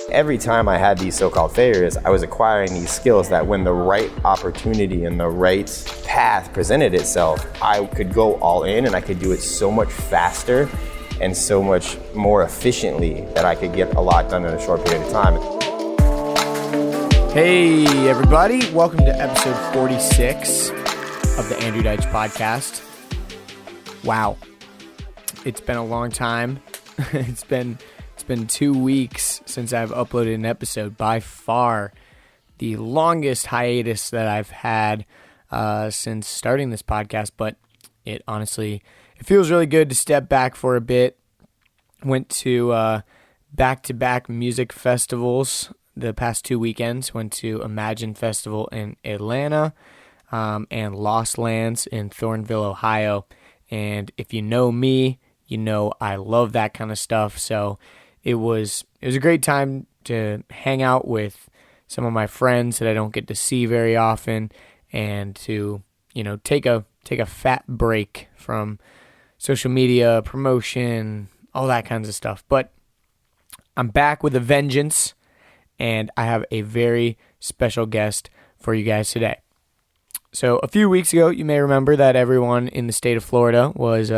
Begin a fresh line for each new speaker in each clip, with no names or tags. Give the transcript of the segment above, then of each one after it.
Every time I had these so-called failures, I was acquiring these skills that when the right opportunity and the right path presented itself, I could go all in and I could do it so much faster and so much more efficiently that I could get a lot done in a short period of time.
Hey everybody, welcome to episode 46 of the Andrew Deitch podcast. Wow, it's been a long time. It's been 2 weeks since I've uploaded an episode. By far the longest hiatus that I've had since starting this podcast, but it feels really good to step back for a bit. Went to back-to-back music festivals the past 2 weekends. Went to a Magin festival in Atlanta and Lost Lands in Thornville, Ohio. And if you know me, you know I love that kind of stuff. So it was a great time to hang out with some of my friends that I don't get to see very often, and to, take a fat break from social media, promotion, all that kinds of stuff. But I'm back with a vengeance, and I have a very special guest for you guys today. So a few weeks ago, you may remember that everyone in the state of Florida was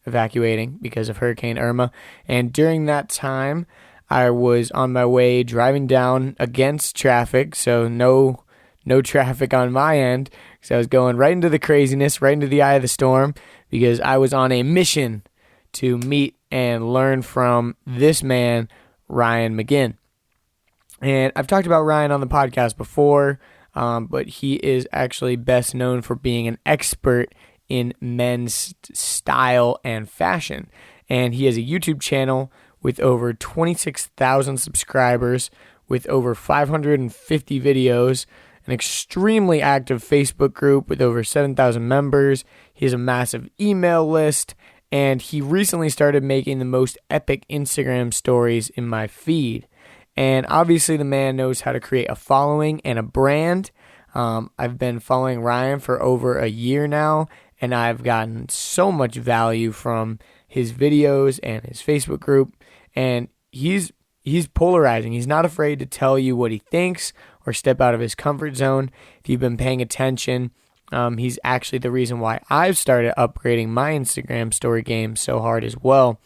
evacuating because of Hurricane Irma, and during that time I was on my way driving down against traffic, so no traffic on my end, because I was going right into the craziness, right into the eye of the storm, because I was on a mission to meet and learn from this man, Ryan Magin. And I've talked about Ryan on the podcast before, but he is actually best known for being an expert in men's style and fashion. And he has a YouTube channel with over 26,000 subscribers, with over 550 videos, an extremely active Facebook group with over 7,000 members. He has a massive email list, and he recently started making the most epic Instagram stories in my feed. And obviously the man knows how to create a following and a brand. I've been following Ryan for over a year now, and I've gotten so much value from his videos and his Facebook group. And he's polarizing. He's not afraid to tell you what he thinks or step out of his comfort zone. If you've been paying attention, he's actually the reason why I've started upgrading my Instagram story game so hard as well.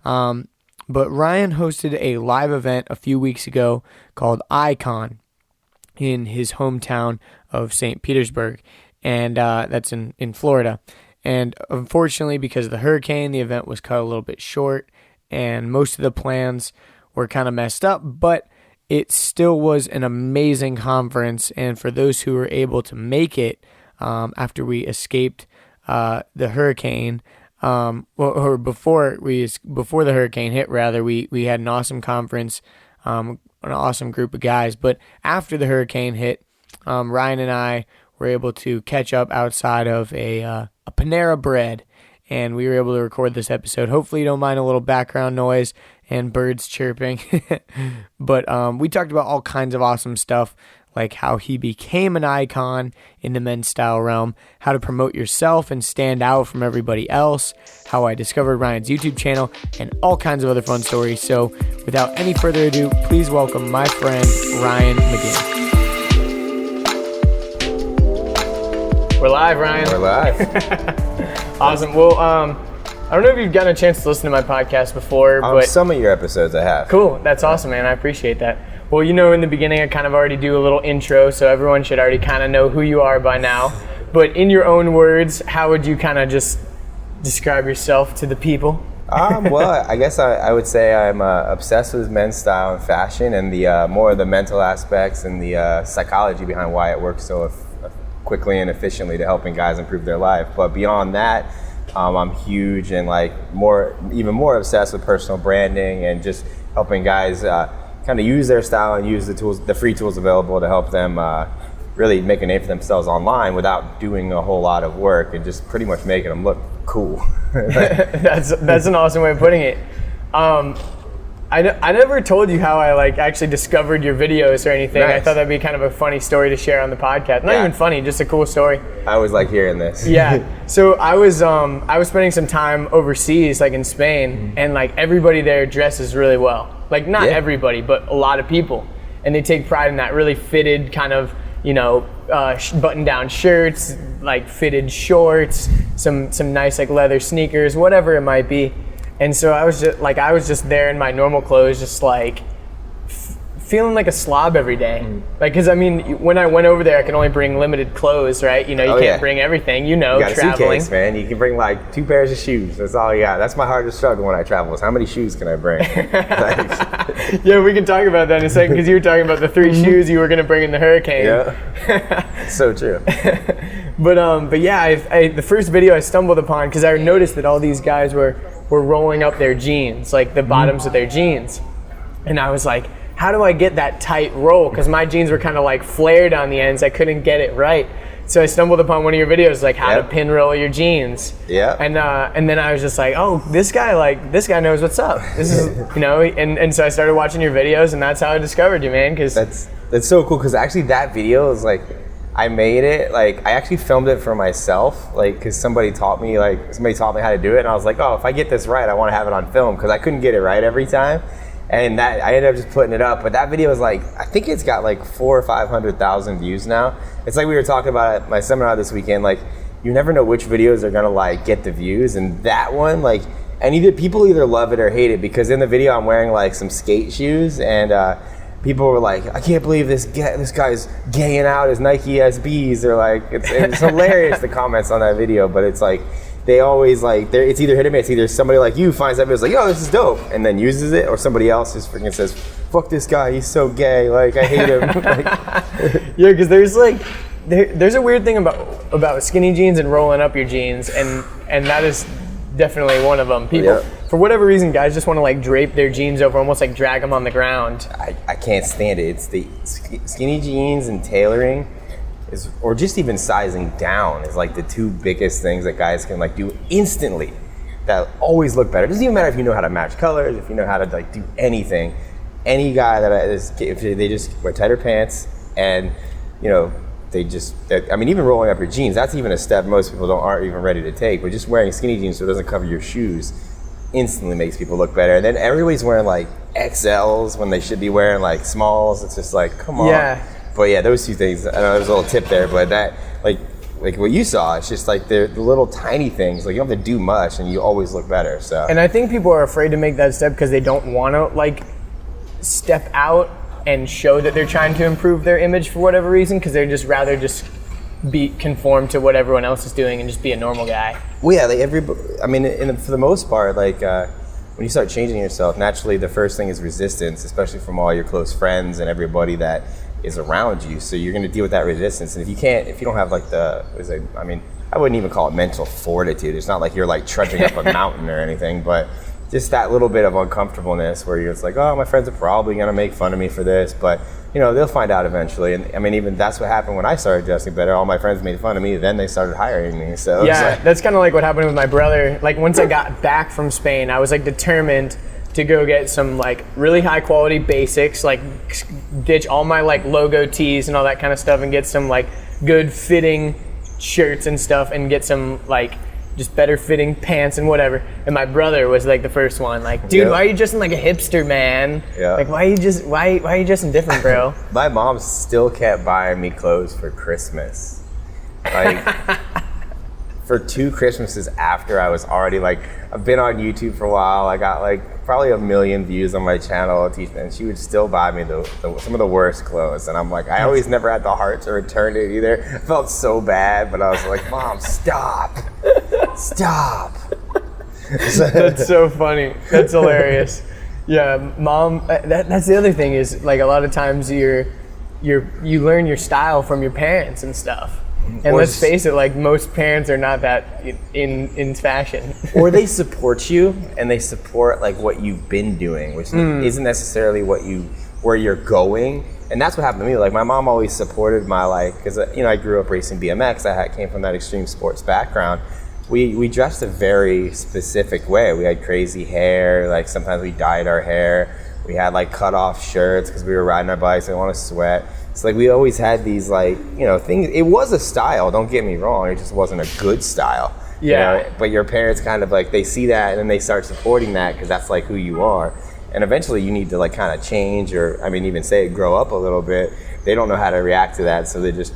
But Ryan hosted a live event a few weeks ago called Icon in his hometown of St. Petersburg. And that's in Florida. And unfortunately, because of the hurricane, the event was cut a little bit short, and most of the plans were kind of messed up, but it still was an amazing conference. And for those who were able to make it after we escaped the hurricane, before the hurricane hit, rather, we had an awesome conference, an awesome group of guys. But after the hurricane hit, Ryan and I were able to catch up outside of a Panera Bread, and we were able to record this episode. Hopefully you don't mind a little background noise and birds chirping. But we talked about all kinds of awesome stuff, like how he became an icon in the men's style realm, how to promote yourself and stand out from everybody else, how I discovered Ryan's YouTube channel, and all kinds of other fun stories. So without any further ado, please welcome my friend Ryan Magin. We're live, Ryan.
We're live.
Awesome. Well, I don't know if you've gotten a chance to listen to my podcast before, but
some of your episodes I have.
Cool. That's awesome, man. I appreciate that. Well, in the beginning, I kind of already do a little intro, so everyone should already kind of know who you are by now. But in your own words, how would you kind of just describe yourself to the people?
Well, I guess I would say I'm obsessed with men's style and fashion, and the more of the mental aspects and the psychology behind why it works so quickly and efficiently to helping guys improve their life. But beyond that, I'm huge and even more obsessed with personal branding and just helping guys kind of use their style and use the free tools available to help them really make a name for themselves online without doing a whole lot of work, and just pretty much making them look cool.
That's an awesome way of putting it. I never told you how I actually discovered your videos or anything.
Nice.
I thought that'd be kind of a funny story to share on the podcast. Not even funny, just a cool story.
I always like hearing this.
Yeah. So I was spending some time overseas, in Spain, and everybody there dresses really well. Like not everybody, but a lot of people. And they take pride in that really fitted kind of, button down shirts, like fitted shorts, some nice like leather sneakers, whatever it might be. And so I was just there in my normal clothes, just like feeling like a slob every day. Like, cause I mean, when I went over there, I could only bring limited clothes, right? You can't bring everything,
you got
traveling.
A suitcase, man. You can bring like 2 pairs of shoes. That's all you got. That's my hardest struggle when I travel is how many shoes can I bring?
Yeah, we can talk about that in a second because you were talking about the 3 shoes you were going to bring in the hurricane.
Yeah, so true.
But yeah, the first video I stumbled upon because I noticed that all these guys were rolling up their jeans, like the bottoms of their jeans. And I was like, how do I get that tight roll? Because my jeans were kind of like flared on the ends. I couldn't get it right. So I stumbled upon one of your videos, like how to pin roll your jeans.
Yeah.
And then I was just like, oh, this guy knows what's up. This is, and so I started watching your videos, and that's how I discovered you, man. Cause
that's so cool. Cause actually that video is like, I made it, like I actually filmed it for myself, like cause somebody taught me how to do it. And I was like, oh, if I get this right, I want to have it on film. Cause I couldn't get it right every time. And that I ended up just putting it up, but that video is like, I think it's got like 400,000 or 500,000 views now. It's like we were talking about at my seminar this weekend, like you never know which videos are gonna like get the views, and that one, like, and people either love it or hate it, because in the video I'm wearing like some skate shoes, and people were like, I can't believe this guy's gaying out his Nike SBs. They're like, it's hilarious, the comments on that video, but it's like, they always like, it's either hit or miss. Either somebody like you finds that video, is like, yo, this is dope, and then uses it, or somebody else just freaking says, fuck this guy, he's so gay, like I hate him.
Yeah, because there's like, there's a weird thing about skinny jeans and rolling up your jeans, and that is definitely one of them. People, for whatever reason, guys just want to like drape their jeans over, almost like drag them on the ground.
I can't stand it. It's the skinny jeans and tailoring. Or just even sizing down is like the 2 biggest things that guys can like do instantly that always look better. It doesn't even matter if you know how to match colors, if you know how to like do anything. Any guy if they just wear tighter pants and even rolling up your jeans, that's even a step most people aren't even ready to take. But just wearing skinny jeans so it doesn't cover your shoes instantly makes people look better. And then everybody's wearing like XLs when they should be wearing like smalls. It's just like, come on.
Yeah.
But yeah, those 2 things, I know there's a little tip there, but that, like what you saw, it's just like the little tiny things, like you don't have to do much and you always look better, so.
And I think people are afraid to make that step because they don't want to like step out and show that they're trying to improve their image for whatever reason, because they'd just rather just be conformed to what everyone else is doing and just be a normal guy.
Well, yeah, for the most part, like when you start changing yourself, naturally the first thing is resistance, especially from all your close friends and everybody that is around you. So you're going to deal with that resistance. And if you don't have like I wouldn't even call it mental fortitude. It's not like you're like trudging up a mountain or anything, but just that little bit of uncomfortableness where you're just like, oh, my friends are probably going to make fun of me for this, but they'll find out eventually. And I mean, even that's what happened when I started dressing better. All my friends made fun of me, then they started hiring me. So
yeah, that's kind of like what happened with my brother. Like once I got back from Spain, I was like determined to go get some like really high quality basics, like ditch all my like logo tees and all that kind of stuff, and get some like good fitting shirts and stuff, and get some like just better fitting pants and whatever. And my brother was like the first one, like, dude, why are you dressing like a hipster, man? Yeah. Like, why are you dressing different, bro?
My mom still kept buying me clothes for Christmas. Like, for 2 Christmases after I was already like, I've been on YouTube for a while. I got like probably 1 million views on my channel, and she would still buy me some of the worst clothes. And I'm like, I always never had the heart to return it either. I felt so bad, but I was like, Mom, stop. Stop.
That's so funny. That's hilarious. Yeah, Mom, that's the other thing is like a lot of times you learn your style from your parents and stuff. And let's face it, like most parents are not that in fashion.
Or they support you and they support like what you've been doing, which isn't necessarily where you're going. And that's what happened to me. Like my mom always supported my because I grew up racing BMX. I came from that extreme sports background. We dressed a very specific way. We had crazy hair. Like sometimes we dyed our hair. We had like cut off shirts because we were riding our bikes. We didn't want to sweat. It's like we always had these things. It was a style, don't get me wrong. It just wasn't a good style. Yeah. But your parents kind of like, they see that and then they start supporting that because that's like who you are. And eventually you need to like kind of change, or I mean even say grow up a little bit. They don't know how to react to that, so they just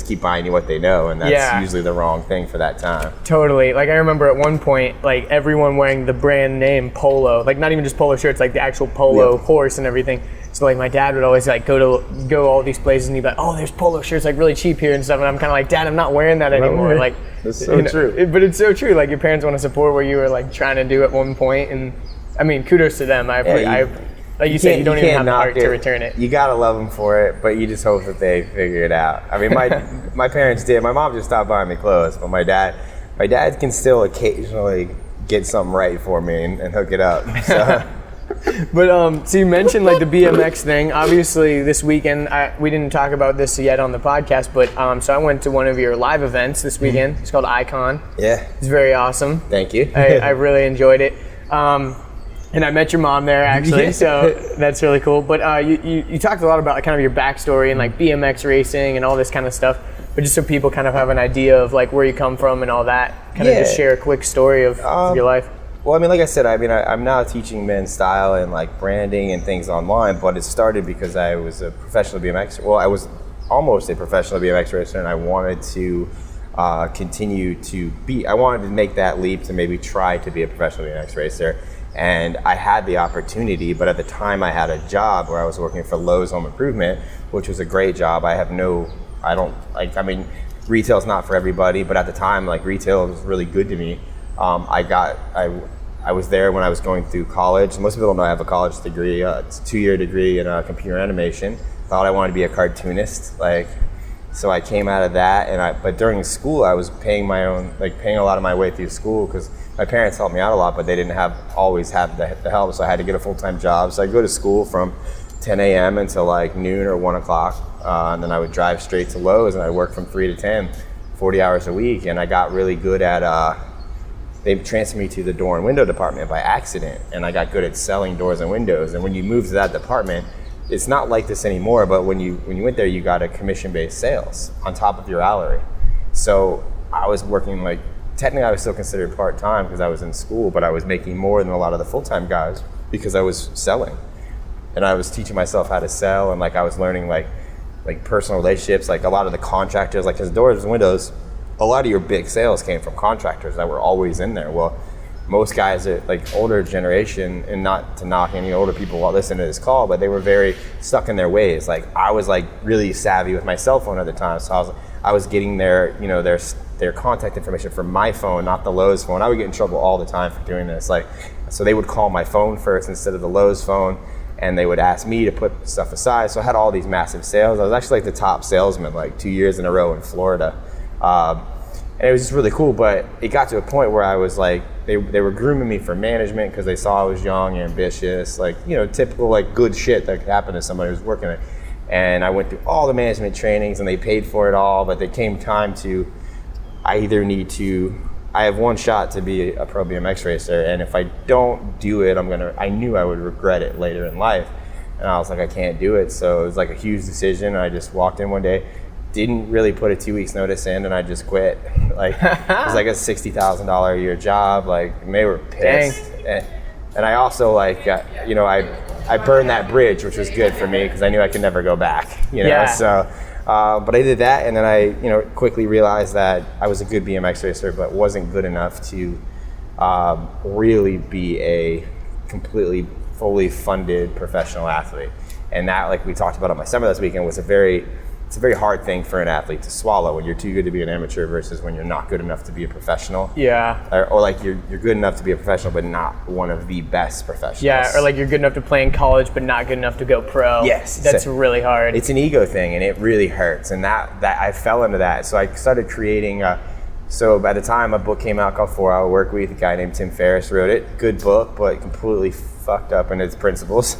keep buying you what they know, and that's usually the wrong thing for that time.
Totally. Like I remember at one point, like everyone wearing the brand name Polo, like not even just Polo shirts, like the actual Polo horse and everything. So like my dad would always like go all these places and he'd be like, oh, there's Polo shirts like really cheap here and stuff, and I'm kind of like, Dad, I'm not wearing that anymore. Like
that's so true.
But it's so true. Like your parents want to support what you were like trying to do at one point, and I mean, kudos to them. Like you said, you don't even have the heart to return it.
You gotta love them for it, but you just hope that they figure it out. I mean, my parents did. My mom just stopped buying me clothes, but my dad can still occasionally get something right for me and hook it up. So.
But so you mentioned like the BMX thing. Obviously, this weekend we didn't talk about this yet on the podcast, but so I went to one of your live events this weekend. It's called Icon.
Yeah,
it's very awesome.
Thank you.
I really enjoyed it. And I met your mom there actually, so that's really cool. But you talked a lot about kind of your backstory and like BMX racing and all this kind of stuff. But just so people kind of have an idea of like where you come from and all that, kind of just share a quick story of your life.
Well, I mean, like I said, I'm now teaching men's style and like branding and things online, but it started because I was a professional BMX. Well, I was almost a professional BMX racer, and I wanted to continue to be. I wanted to make that leap to maybe try to be a professional BMX racer. And I had the opportunity, but at the time I had a job where I was working for Lowe's Home Improvement, which was a great job. Retail's not for everybody, but at the time, like retail was really good to me. I was there when I was going through college. Most people don't know I have a college degree. It's a 2-year degree in computer animation. Thought I wanted to be a cartoonist, so I came out of that. But during school, I was paying a lot of my way through school because my parents helped me out a lot, but they didn't always have the help, so I had to get a full-time job. So I'd go to school from 10 a.m. until like noon or 1 o'clock, and then I would drive straight to Lowe's, and I'd work from 3 to 10, 40 hours a week, and I got really good at, they transferred me to the door and window department by accident, and I got good at selling doors and windows. And when you move to that department, it's not like this anymore, but when you went there, you got a commission-based sales on top of your salary. So I was working technically I was still considered part-time because I was in school, but I was making more than a lot of the full-time guys because I was selling. And I was teaching myself how to sell, and I was learning like personal relationships, like a lot of the contractors, like his doors and windows, a lot of your big sales came from contractors that were always in there. Well, most guys are like older generation, and not to knock any older people while listening to this call, but they were very stuck in their ways. Like I was really savvy with my cell phone at the time, so I was getting their contact information from my phone, not the Lowe's phone. I would get in trouble all the time for doing this. So they would call my phone first instead of the Lowe's phone, and they would ask me to put stuff aside. So I had all these massive sales. I was actually the top salesman 2 years in a row in Florida. And it was just really cool, but it got to a point where I was they were grooming me for management because they saw I was young, ambitious, typical good shit that could happen to somebody who's working it. And I went through all the management trainings and they paid for it all, but there came time to, I have one shot to be a pro BMX racer, and if I don't do it, I knew I would regret it later in life. And I was like, I can't do it. So it was a huge decision. I just walked in one day, didn't really put a 2 weeks notice in, and I just quit. It was a $60,000 a year job. And they were pissed. And I also I burned that bridge, which was good for me because I knew I could never go back. So, but I did that, and then I quickly realized that I was a good BMX racer, but wasn't good enough to really be a completely fully funded professional athlete. And that, like we talked about on my seminar this weekend, it's a very hard thing for an athlete to swallow when you're too good to be an amateur versus when you're not good enough to be a professional.
Yeah.
Or you're good enough to be a professional but not one of the best professionals.
Yeah, or you're good enough to play in college but not good enough to go pro.
Yes.
That's really hard.
It's an ego thing, and it really hurts. And that I fell into that. So I started creating so by the time a book came out called 4 Hour Work Week, a guy named Tim Ferriss wrote it. Good book, but completely fucked up in its principles.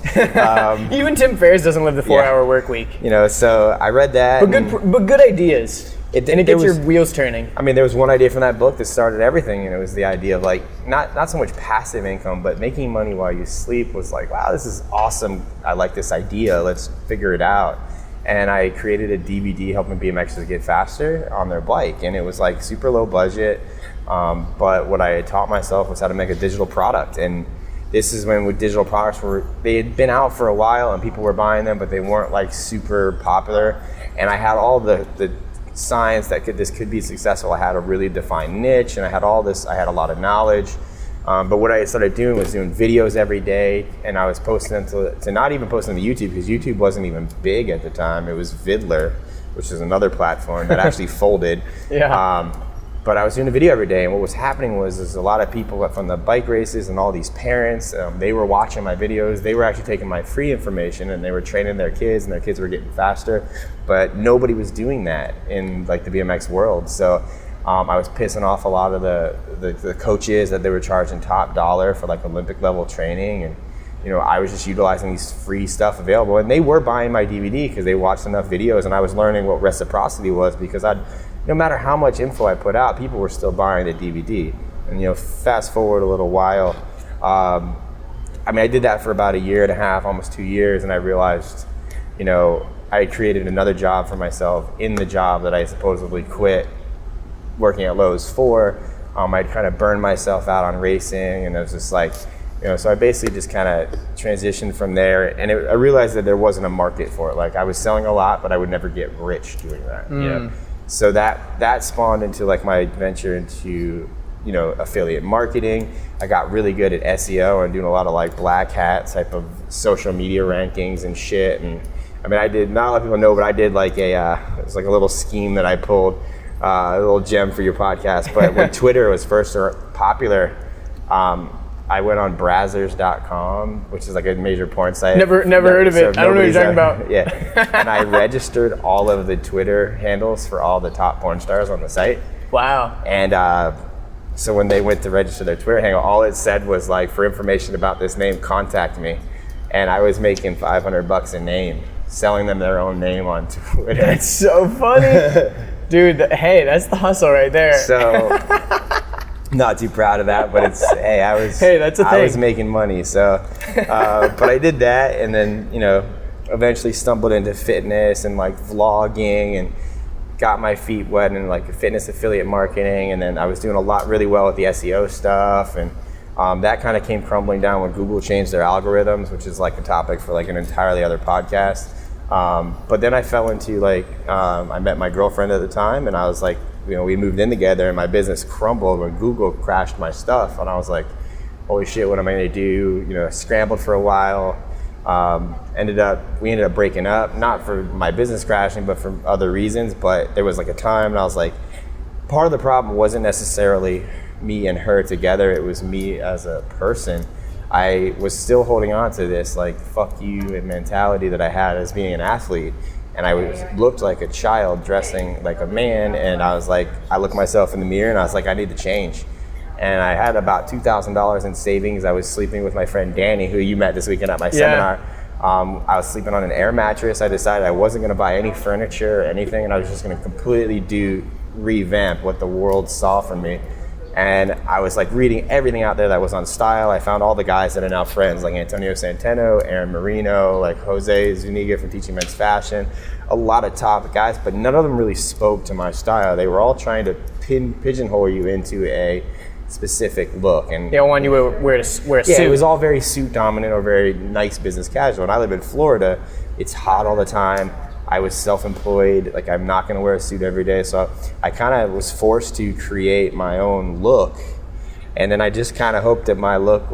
Even Tim Ferriss doesn't live the 4 hour work week.
So I read that.
But good ideas. It gets your wheels turning.
I mean, there was one idea from that book that started everything, and it was the idea of not so much passive income, but making money while you sleep was wow, this is awesome. I like this idea. Let's figure it out. And I created a DVD helping BMXers get faster on their bike, and it was super low budget. But what I had taught myself was how to make a digital product, and this is when digital products they had been out for a while and people were buying them, but they weren't like super popular. And I had all the signs that this could be successful. I had a really defined niche, and I had a lot of knowledge. But what I started doing was doing videos every day, and I was posting them to not even posting them to YouTube, because YouTube wasn't even big at the time. It was Vidler, which is another platform that actually folded.
Yeah.
But I was doing a video every day, and what was happening was a lot of people from the bike races and all these parents, they were watching my videos. They were actually taking my free information and they were training their kids, and their kids were getting faster. But nobody was doing that in like the BMX world. So I was pissing off a lot of the coaches that they were charging top dollar for like Olympic level training, and I was just utilizing these free stuff available, and they were buying my DVD because they watched enough videos, and I was learning what reciprocity was, because no matter how much info I put out, people were still buying the DVD. And fast forward a little while, I did that for about a year and a half, almost 2 years, and I realized, I had created another job for myself in the job that I supposedly quit working at Lowe's for. I'd kind of burned myself out on racing, and it was just like, so I basically just kind of transitioned from there, and I realized that there wasn't a market for it. Like, I was selling a lot, but I would never get rich doing that. So that spawned into like my venture into affiliate marketing. I got really good at SEO and doing a lot of like black hat type of social media rankings and shit. And I did, not a lot of people know, but I did like it was like a little scheme that I pulled, a little gem for your podcast. But when Twitter was first popular, I went on Brazzers.com, which is like a major porn site.
Never heard of it. I don't know what you're talking about.
Yeah. And I registered all of the Twitter handles for all the top porn stars on the site.
Wow.
And so when they went to register their Twitter handle, all it said was like, for information about this name, contact me. And I was making $500 a name, selling them their own name on Twitter.
That's so funny. Dude, hey, that's the hustle right there.
So... Not too proud of that, but that's a thing. I was making money, so but I did that, and then eventually stumbled into fitness and like vlogging, and got my feet wet in like fitness affiliate marketing, and then I was doing really well with the SEO stuff, and that kind of came crumbling down when Google changed their algorithms, which is like a topic for like an entirely other podcast. But then I fell into I met my girlfriend at the time, and I was like, we moved in together, and my business crumbled when Google crashed my stuff. And I was like, holy shit, what am I going to do? I scrambled for a while. We ended up breaking up, not for my business crashing, but for other reasons. But there was like a time, and I was like, part of the problem wasn't necessarily me and her together. It was me as a person. I was still holding on to this like fuck you and mentality that I had as being an athlete. And I looked like a child dressing like a man, and I looked myself in the mirror, and I was like, I need to change. And I had about $2,000 in savings. I was sleeping with my friend Danny, who you met this weekend at my seminar. I was sleeping on an air mattress. I decided I wasn't going to buy any furniture or anything, and I was just going to completely revamp what the world saw from me. And I was like reading everything out there that was on style. I found all the guys that are now friends, like Antonio Centeno, Aaron Marino, like Jose Zuniga from Teaching Men's Fashion, a lot of top guys, but none of them really spoke to my style. They were all trying to pigeonhole you into a specific look. And
they all want you to wear a suit.
Yeah, it was all very suit dominant or very nice business casual. And I live in Florida. It's hot all the time. I was self-employed, like I'm not gonna wear a suit every day. So I kind of was forced to create my own look. And then I just kind of hoped that my look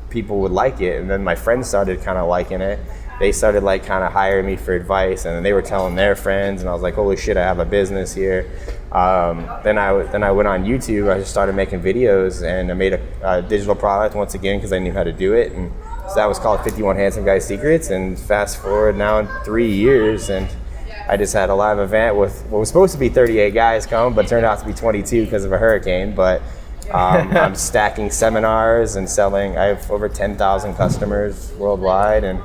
people would like it. And then my friends started kind of liking it. They started like kind of hiring me for advice, and then they were telling their friends, and I was like, holy shit, I have a business here. Then I went on YouTube. I just started making videos, and I made a digital product once again because I knew how to do it. And so that was called 51 Handsome Guy Secrets. And fast forward now in 3 years, and I just had a live event with what was supposed to be 38 guys come, but turned out to be 22 because of a hurricane. But I'm stacking seminars and selling. I have over 10,000 customers worldwide, and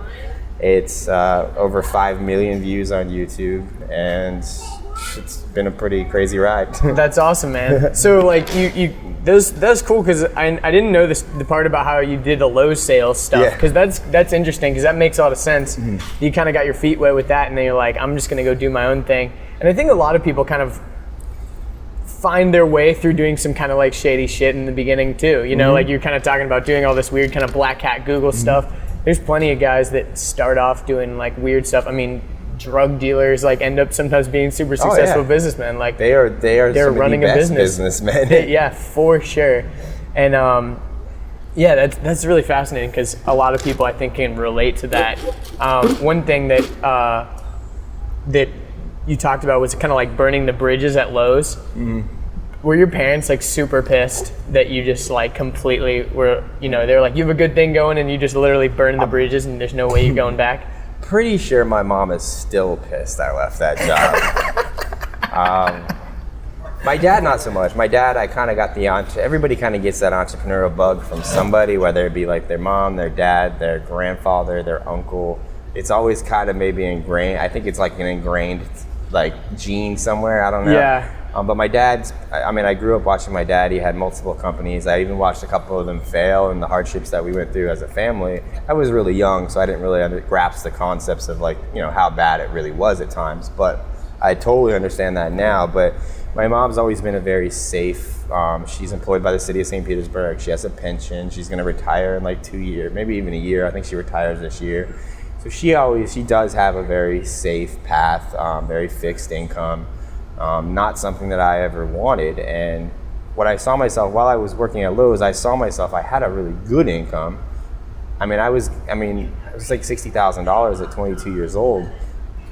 it's over 5 million views on YouTube, and it's been a pretty crazy ride.
That's awesome, man. So like that's cool, because I didn't know the part about how you did the Lowe's sales stuff, because that's interesting, because that makes a lot of sense. Mm-hmm. You kind of got your feet wet with that, and then you're like, I'm just gonna go do my own thing. And I think a lot of people kind of find their way through doing some kind of like shady shit in the beginning too. You know, like you're kind of talking about doing all this weird kind of black hat Google stuff. There's plenty of guys that start off doing like weird stuff. I mean, drug dealers like end up sometimes being super successful businessmen. Like
they're
running a business.
Businessmen.
Yeah, for sure. And yeah, that's really fascinating because a lot of people I think can relate to that. One thing that that you talked about was kind of like burning the bridges at Lowe's. Were your parents like super pissed that you just like completely were, you know, they're like, you have a good thing going and you just literally burn the bridges and there's no way you're going back?
Pretty sure my mom is still pissed I left that job. My dad, not so much. My dad, I kind of got everybody kind of gets that entrepreneurial bug from somebody, whether it be like their mom, their dad, their grandfather, their uncle. It's always kind of maybe ingrained. I think it's like an ingrained like gene somewhere. I don't know.
Yeah.
But my dad's, I mean, I grew up watching my dad. He had multiple companies. I even watched a couple of them fail and the hardships that we went through as a family. I was really young, so I didn't really grasp the concepts of like, you know, how bad it really was at times. But I totally understand that now. But my mom's always been a very safe, she's employed by the city of St. Petersburg. She has a pension. She's going to retire in like 2 years, maybe even a year. I think she retires this year. So she does have a very safe path, very fixed income. Not something that I ever wanted. And what I saw myself while I was working at Lowe's, I had a really good income. I mean, it was like $60,000 at 22 years old,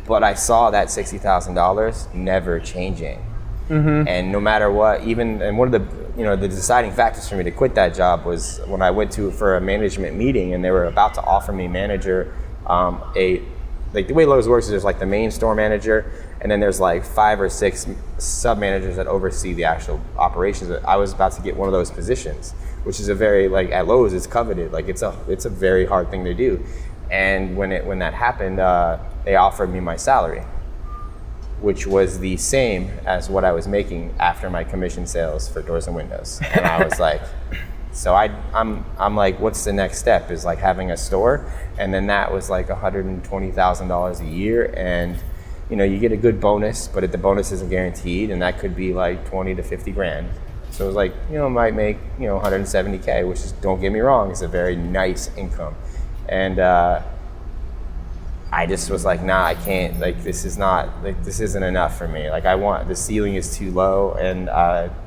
but I saw that $60,000 never changing. And no matter what, and one of the deciding factors for me to quit that job was when I went for a management meeting and they were about to offer me manager, like the way Lowe's works is there's like the main store manager, and then there's like 5 or 6 sub-managers that oversee the actual operations. I was about to get one of those positions, which is a very, like at Lowe's, it's coveted. Like it's a very hard thing to do. And when that happened, they offered me my salary, which was the same as what I was making after my commission sales for doors and windows. And I was like, so I'm like, what's the next step? Is like having a store. And then that was like $120,000 a year. And you know, you get a good bonus, but the bonus isn't guaranteed. And that could be like 20 to 50 grand. So it was like, you know, might make, you know, 170K, which is, don't get me wrong, is a very nice income. And I just was like, nah, I can't, like, this isn't enough for me. Like the ceiling is too low, and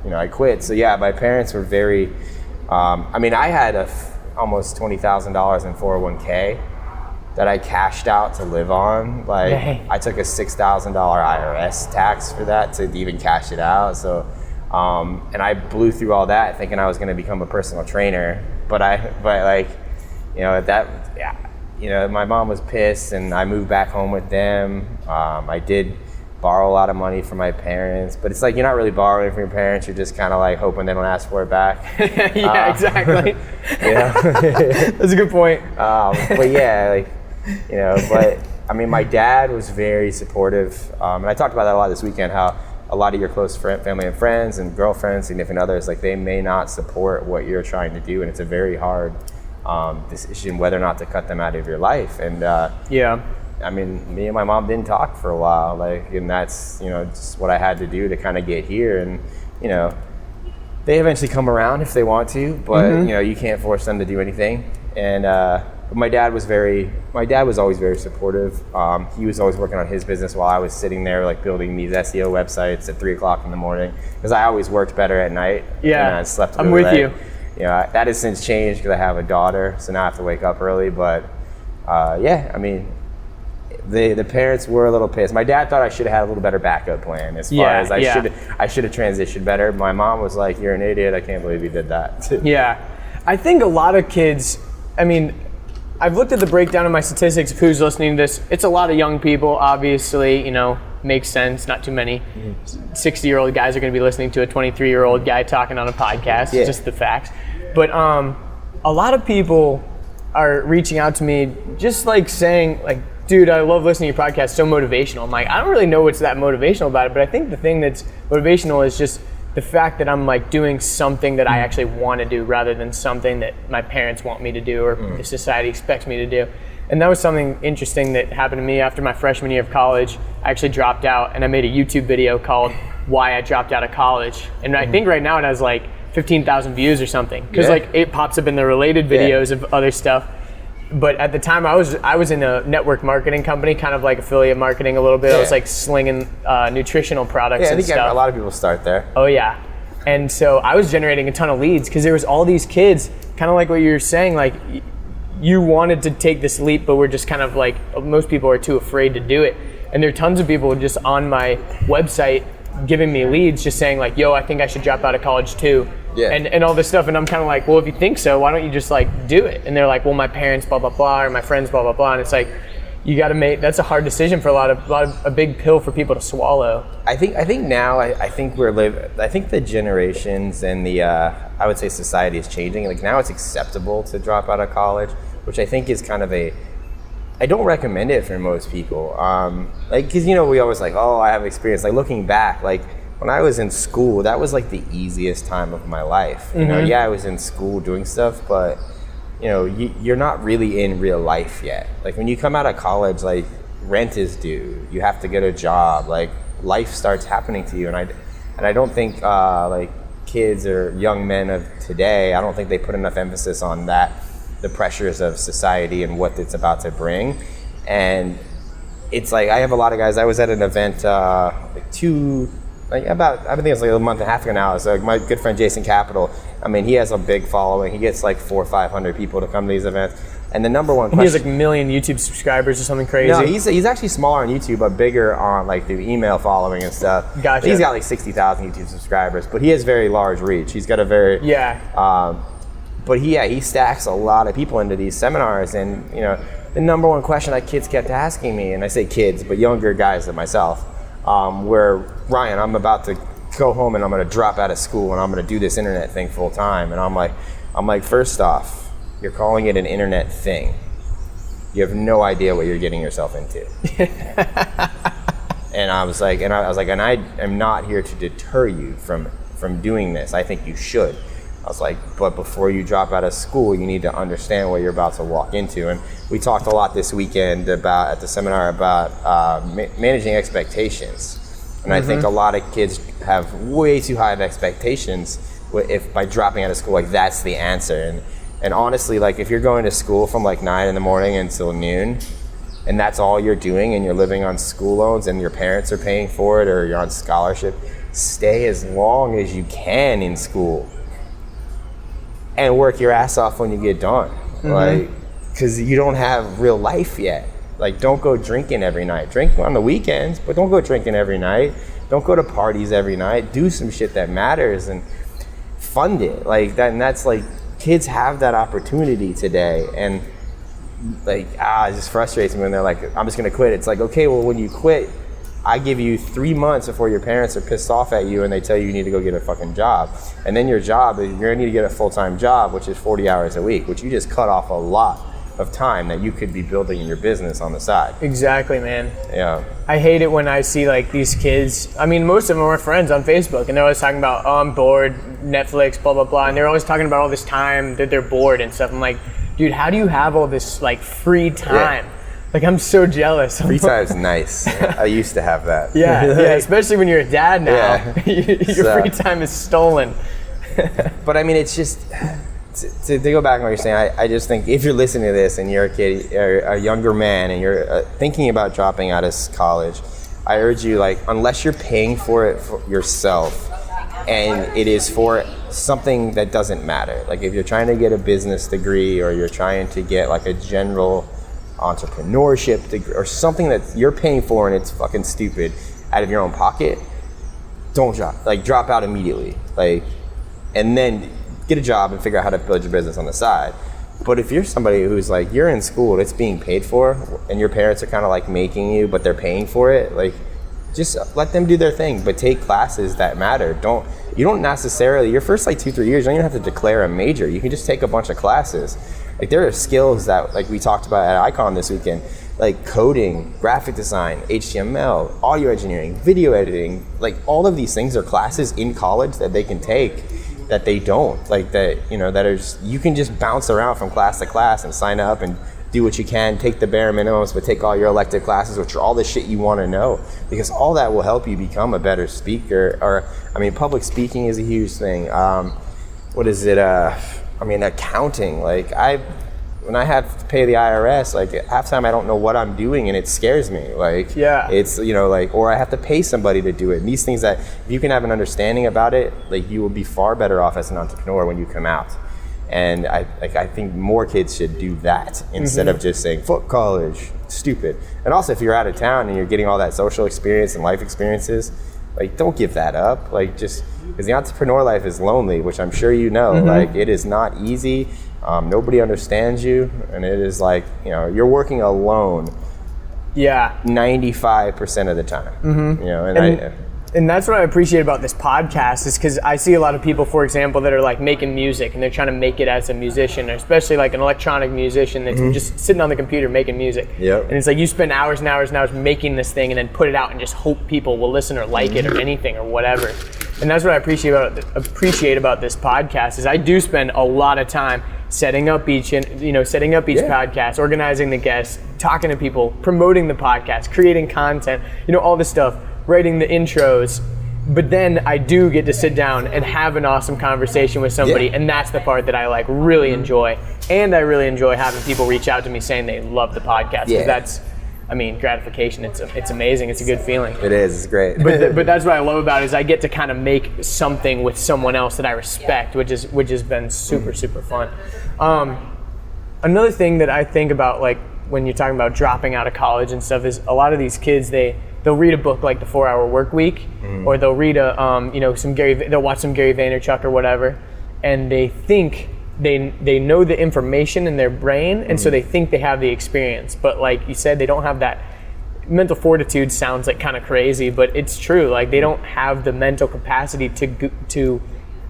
you know, I quit. So yeah, my parents were very, I had almost $20,000 in 401k that I cashed out to live on. Like, I took a $6,000 IRS tax for that to even cash it out. So, and I blew through all that thinking I was going to become a personal trainer. But like, you know, you know, my mom was pissed, and I moved back home with them. I did borrow a lot of money from my parents, but it's like, you're not really borrowing from your parents. You're just kind of like hoping they don't ask for it back.
Yeah, exactly.
Yeah.
That's a good point.
But yeah, like, you know, but I mean, my dad was very supportive. And I talked about that a lot this weekend, how a lot of your close family and friends and girlfriends, significant others, like, they may not support what you're trying to do. And it's a very hard decision whether or not to cut them out of your life. And
yeah,
I mean, me and my mom didn't talk for a while, like, and that's, you know, just what I had to do to kind of get here. And, you know, they eventually come around if they want to, but you know, you can't force them to do anything. And but my dad was always very supportive. He was always working on his business while I was sitting there, like, building these SEO websites at 3 o'clock in the morning, because I always worked better at night.
Yeah,
and I slept really
I'm with
late.
you.
You know, that has since changed because I have a daughter, so now I have to wake up early. But yeah, I mean, the parents were a little pissed. My dad thought I should have had a little better backup plan as far as I should have transitioned better. My mom was like, "You're an idiot. I can't believe you did that."
Yeah, I think a lot of kids, I mean, I've looked at the breakdown of my statistics of who's listening to this. It's a lot of young people, obviously, you know, makes sense, not too many 60-year-old guys are going to be listening to a 23-year-old guy talking on a podcast, just the facts. But a lot of people are reaching out to me just like saying, like, dude, I love listening to your podcast, so motivational. I'm like, I don't really know what's that motivational about it, but I think the thing that's motivational is just the fact that I'm like doing something that I actually want to do rather than something that my parents want me to do or the society expects me to do. And that was something interesting that happened to me after my freshman year of college. I actually dropped out and I made a YouTube video called why I dropped out of college. And I think right now it has like 15,000 views or something. Because like it pops up in the related videos of other stuff. But at the time I was in a network marketing company, kind of like affiliate marketing a little bit. I was like slinging nutritional products and stuff.
A lot of people start there.
Oh yeah. And so I was generating a ton of leads because there was all these kids, kind of like what you were saying, like you wanted to take this leap, but we're just kind of like, most people are too afraid to do it. And there are tons of people just on my website giving me leads, just saying like, yo, I think I should drop out of college too. Yeah. And all this stuff. And I'm kind of like, well, if you think so, why don't you just like do it? And they're like, well, my parents, blah, blah, blah, or my friends, blah, blah, blah. And it's like, you got to make, that's a hard decision for a big pill for people to swallow.
I think now, I think the generations and the, I would say society is changing. Like now it's acceptable to drop out of college, which I think is kind of I don't recommend it for most people. Like, cause we always like, oh, I have experience. Like looking back, like when I was in school, that was like the easiest time of my life. Yeah, I was in school doing stuff, but you're not really in real life yet. Like when you come out of college, like rent is due, you have to get a job, like life starts happening to you. And I don't think like kids or young men of today, I don't think they put enough emphasis on that, the pressures of society and what it's about to bring. And it's like, I have a lot of guys, I was at an event I think it's like a month and a half ago now. So my good friend Jason Capital, I mean, he has a big following. He gets like 400 or 500 people to come to these events. And the number one question,
he has like 1 million YouTube subscribers or something crazy.
No, he's actually smaller on YouTube, but bigger on like through email following and stuff.
Gotcha.
But he's got like 60,000 YouTube subscribers, but he has very large reach. He's got a very but he stacks a lot of people into these seminars. And the number one question that kids kept asking me, and I say kids, but younger guys than myself, where Ryan, I'm about to go home and I'm going to drop out of school and I'm going to do this internet thing full time. And I'm like, first off, you're calling it an internet thing. You have no idea what you're getting yourself into. And I was like, and I am not here to deter you from doing this. I think you should. I was like, but before you drop out of school, you need to understand what you're about to walk into. And we talked a lot this weekend at the seminar about managing expectations. And I think a lot of kids have way too high of expectations if by dropping out of school, like that's the answer. And honestly, like if you're going to school from like 9 a.m. until noon, and that's all you're doing, and you're living on school loans and your parents are paying for it, or you're on scholarship, stay as long as you can in school and work your ass off when you get done. Like, cause you don't have real life yet. Like, don't go drinking every night. Drink on the weekends, but don't go drinking every night. Don't go to parties every night. Do some shit that matters and fund it. Like that, and that's like, kids have that opportunity today. And like, it just frustrates me when they're like, I'm just gonna quit. It's like, okay, well, when you quit, I give you 3 months before your parents are pissed off at you and they tell you need to go get a fucking job. And then your job, you're gonna need to get a full-time job, which is 40 hours a week, which you just cut off a lot of time that you could be building in your business on the side.
Exactly, man.
Yeah.
I hate it when I see like these kids, I mean, most of them are friends on Facebook, and they're always talking about, oh, I'm bored, Netflix, blah, blah, blah. And they're always talking about all this time that they're bored and stuff. I'm like, dude, how do you have all this like free time? Yeah. Like, I'm so jealous.
Free time's nice. I used to have that.
Yeah, especially when you're a dad now. Yeah. Your free time is stolen.
But I mean, it's just, to go back on what you're saying, I just think if you're listening to this and you're a kid, or a younger man, and you're thinking about dropping out of college, I urge you, like, unless you're paying for it for yourself, and it is for something that doesn't matter. Like, if you're trying to get a business degree, or you're trying to get like a general entrepreneurship degree, or something that you're paying for and it's fucking stupid out of your own pocket, don't drop out immediately. Like, and then get a job and figure out how to build your business on the side. But if you're somebody who's like, you're in school, it's being paid for, and your parents are kind of like making you, but they're paying for it, like, just let them do their thing, but take classes that matter. You don't necessarily, your first like 2-3 years, you don't even have to declare a major. You can just take a bunch of classes. Like, there are skills that, like we talked about at Icon this weekend, like coding, graphic design, HTML, audio engineering, video editing. Like, all of these things are classes in college that they can take that they don't. Like, that, that are just, you can just bounce around from class to class and sign up and do what you can, take the bare minimums, but take all your elective classes, which are all the shit you want to know, because all that will help you become a better speaker. Or, I mean, public speaking is a huge thing. What is it? Accounting. Like, when I have to pay the IRS, like, half the time I don't know what I'm doing and it scares me. Like, it's, or I have to pay somebody to do it. And these things that, if you can have an understanding about it, like, you will be far better off as an entrepreneur when you come out. And I think more kids should do that instead of just saying, fuck college, stupid. And also, if you're out of town and you're getting all that social experience and life experiences, like, don't give that up. Like, just, because the entrepreneur life is lonely, which I'm sure you know. Like, it is not easy. Nobody understands you, and it is like, you're working alone 95% of the time.
And that's what I appreciate about this podcast, is because I see a lot of people, for example, that are like making music and they're trying to make it as a musician, or especially like an electronic musician that's just sitting on the computer making music. And it's like you spend hours and hours and hours making this thing and then put it out and just hope people will listen or like it or anything or whatever. And that's what I appreciate about this podcast, is I do spend a lot of time setting up each podcast, organizing the guests, talking to people, promoting the podcast, creating content, all this stuff, writing the intros. But then I do get to sit down and have an awesome conversation with somebody, and that's the part that I like really enjoy. And I really enjoy having people reach out to me saying they love the podcast, because that's, gratification. It's amazing. It's a good feeling.
It is. It's great.
But that's what I love about it, is I get to kind of make something with someone else that I respect, which has been super, super fun. Another thing that I think about, like, when you're talking about dropping out of college and stuff, is a lot of these kids, they'll read a book like The 4-Hour Work Week, or they'll read they'll watch some Gary Vaynerchuk or whatever, and they think they know the information in their brain, and so they think they have the experience. But like you said, they don't have that mental fortitude. Sounds like kind of crazy, but it's true. Like, they don't have the mental capacity to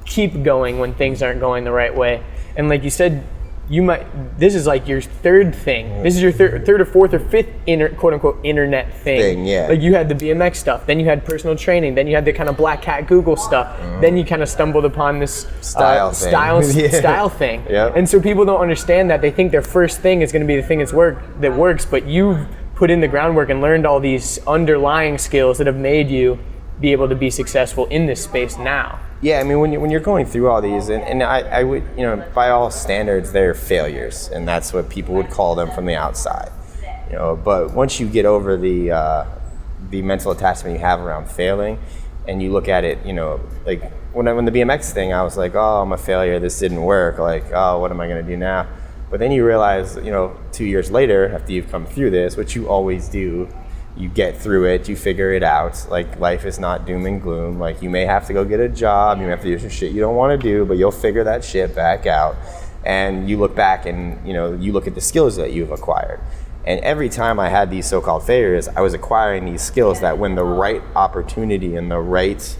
keep going when things aren't going the right way. And like you said, this is like your third thing. This is your third or fourth or fifth quote unquote internet thing. Like, you had the BMX stuff, then you had personal training, then you had the kind of Black Hat Google stuff, then you kind of stumbled upon this style thing. And so people don't understand that. They think their first thing is going to be the thing that works, but you've put in the groundwork and learned all these underlying skills that have made you be able to be successful in this space now.
Yeah, I mean, when you're going through all these, and I would, by all standards, they're failures, and that's what people would call them from the outside. But once you get over the mental attachment you have around failing, and you look at it, like when the BMX thing, I was like, oh, I'm a failure. This didn't work. Like, oh, what am I going to do now? But then you realize, 2 years later, after you've come through this, which you always do, you get through it, you figure it out. Like, life is not doom and gloom. Like, you may have to go get a job, you may have to do some shit you don't want to do, but you'll figure that shit back out. And you look back and, you look at the skills that you've acquired. And every time I had these so-called failures, I was acquiring these skills that when the right opportunity and the right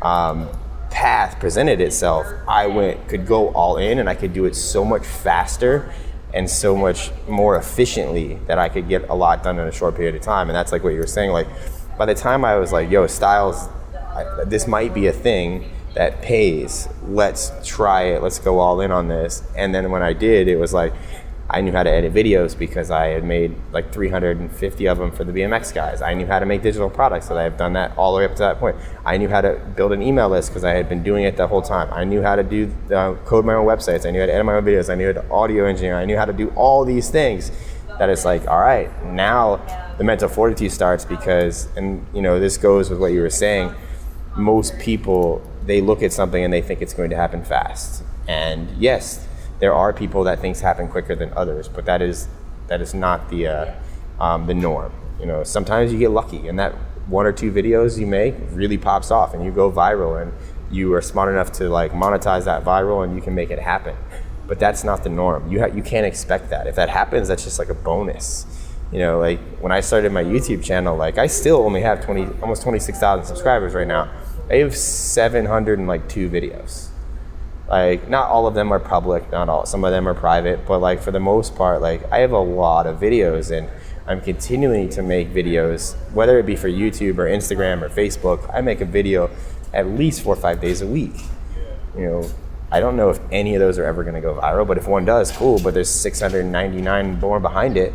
path presented itself, I could go all in, and I could do it so much faster and so much more efficiently that I could get a lot done in a short period of time. And that's like what you were saying, like, by the time I was like, yo, styles, this might be a thing that pays, let's try it, let's go all in on this. And then when I did, it was like, I knew how to edit videos because I had made like 350 of them for the BMX guys. I knew how to make digital products, so I have done that all the way up to that point. I knew how to build an email list because I had been doing it the whole time. I knew how to do code my own websites. I knew how to edit my own videos. I knew how to audio engineer. I knew how to do all these things. That it's like, all right, now the mental fortitude starts, because, and this goes with what you were saying, most people, they look at something and they think it's going to happen fast. And yes, there are people that things happen quicker than others, but that is not the norm. Sometimes you get lucky, and that 1 or 2 videos you make really pops off, and you go viral, and you are smart enough to like monetize that viral, and you can make it happen. But that's not the norm. You can't expect that. If that happens, that's just like a bonus. Like when I started my YouTube channel, like I still only have almost 26,000 subscribers right now. I have 702 videos. Like, not all of them are public, some of them are private, but like for the most part, like I have a lot of videos, and I'm continuing to make videos, whether it be for YouTube or Instagram or Facebook. I make a video at least 4 or 5 days a week. I don't know if any of those are ever going to go viral, but if one does, cool. But there's 699 more behind it.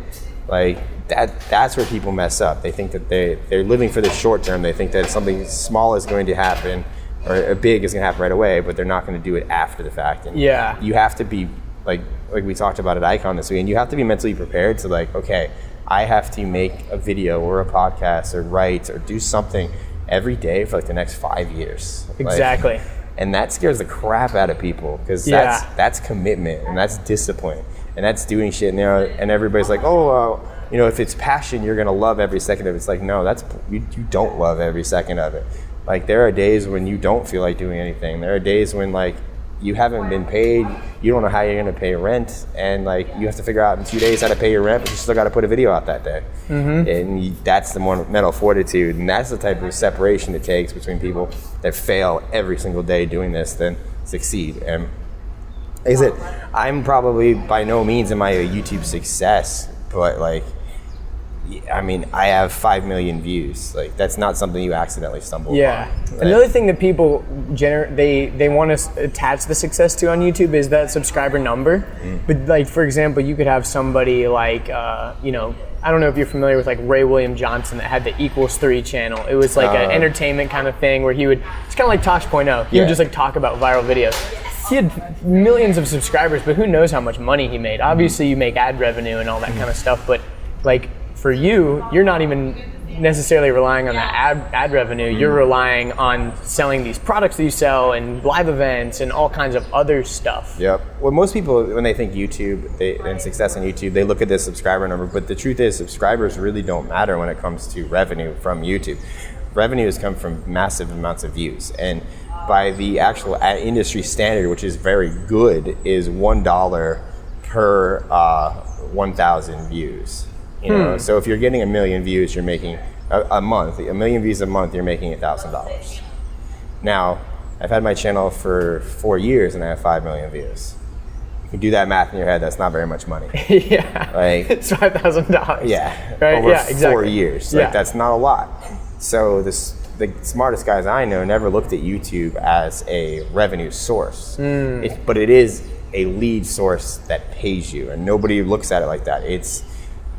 Like that's where people mess up. They think that they're living for the short term. They think that something small is going to happen or big is going to happen right away, but they're not going to do it after the fact. And you have to be like we talked about at Icon this week, and you have to be mentally prepared to like, okay, I have to make a video or a podcast or write or do something every day for like the next 5 years.
Exactly.
And that scares the crap out of people because that's commitment and that's discipline and that's doing shit. And everybody's like, if it's passion, you're gonna love every second of it. It's like, no, you don't love every second of it. Like there are days when you don't feel like doing anything. There are days when like you haven't been paid, you don't know how you're gonna pay rent, and like you have to figure out in 2 days how to pay your rent, but you still gotta put a video out that day. And that's the more mental fortitude, and that's the type of separation it takes between people that fail every single day doing this than succeed. And like I said, I'm probably by no means am I a YouTube success, but like, I mean, I have 5 million views. Like that's not something you accidentally stumble upon. Right?
Another thing that people they want to attach the success to on YouTube is that subscriber number. But like for example, you could have somebody like I don't know if you're familiar with like Ray William Johnson that had the =3 channel. It was like an entertainment kind of thing where it's kind of like Tosh.0. He would just like talk about viral videos. He had millions of subscribers, but who knows how much money he made. Obviously you make ad revenue and all that kind of stuff, but like for you're not even necessarily relying on that ad revenue. You're relying on selling these products that you sell and live events and all kinds of other stuff.
Yep. Well, most people, when they think YouTube and success on YouTube, they look at the subscriber number, but the truth is subscribers really don't matter when it comes to revenue from YouTube. Revenues come from massive amounts of views, and by the actual industry standard, which is very good, is $1 per 1,000 views. So if you're getting 1 million views, you're making a month. 1 million views a month, you're making $1,000. Now, I've had my channel for 4 years and I have 5 million views. You can do that math in your head. That's not very much money. Like
it's $5,000.
Yeah,
right.
Over
exactly.
4 years. Like that's not a lot. So the smartest guys I know never looked at YouTube as a revenue source, but it is a lead source that pays you, and nobody looks at it like that. It's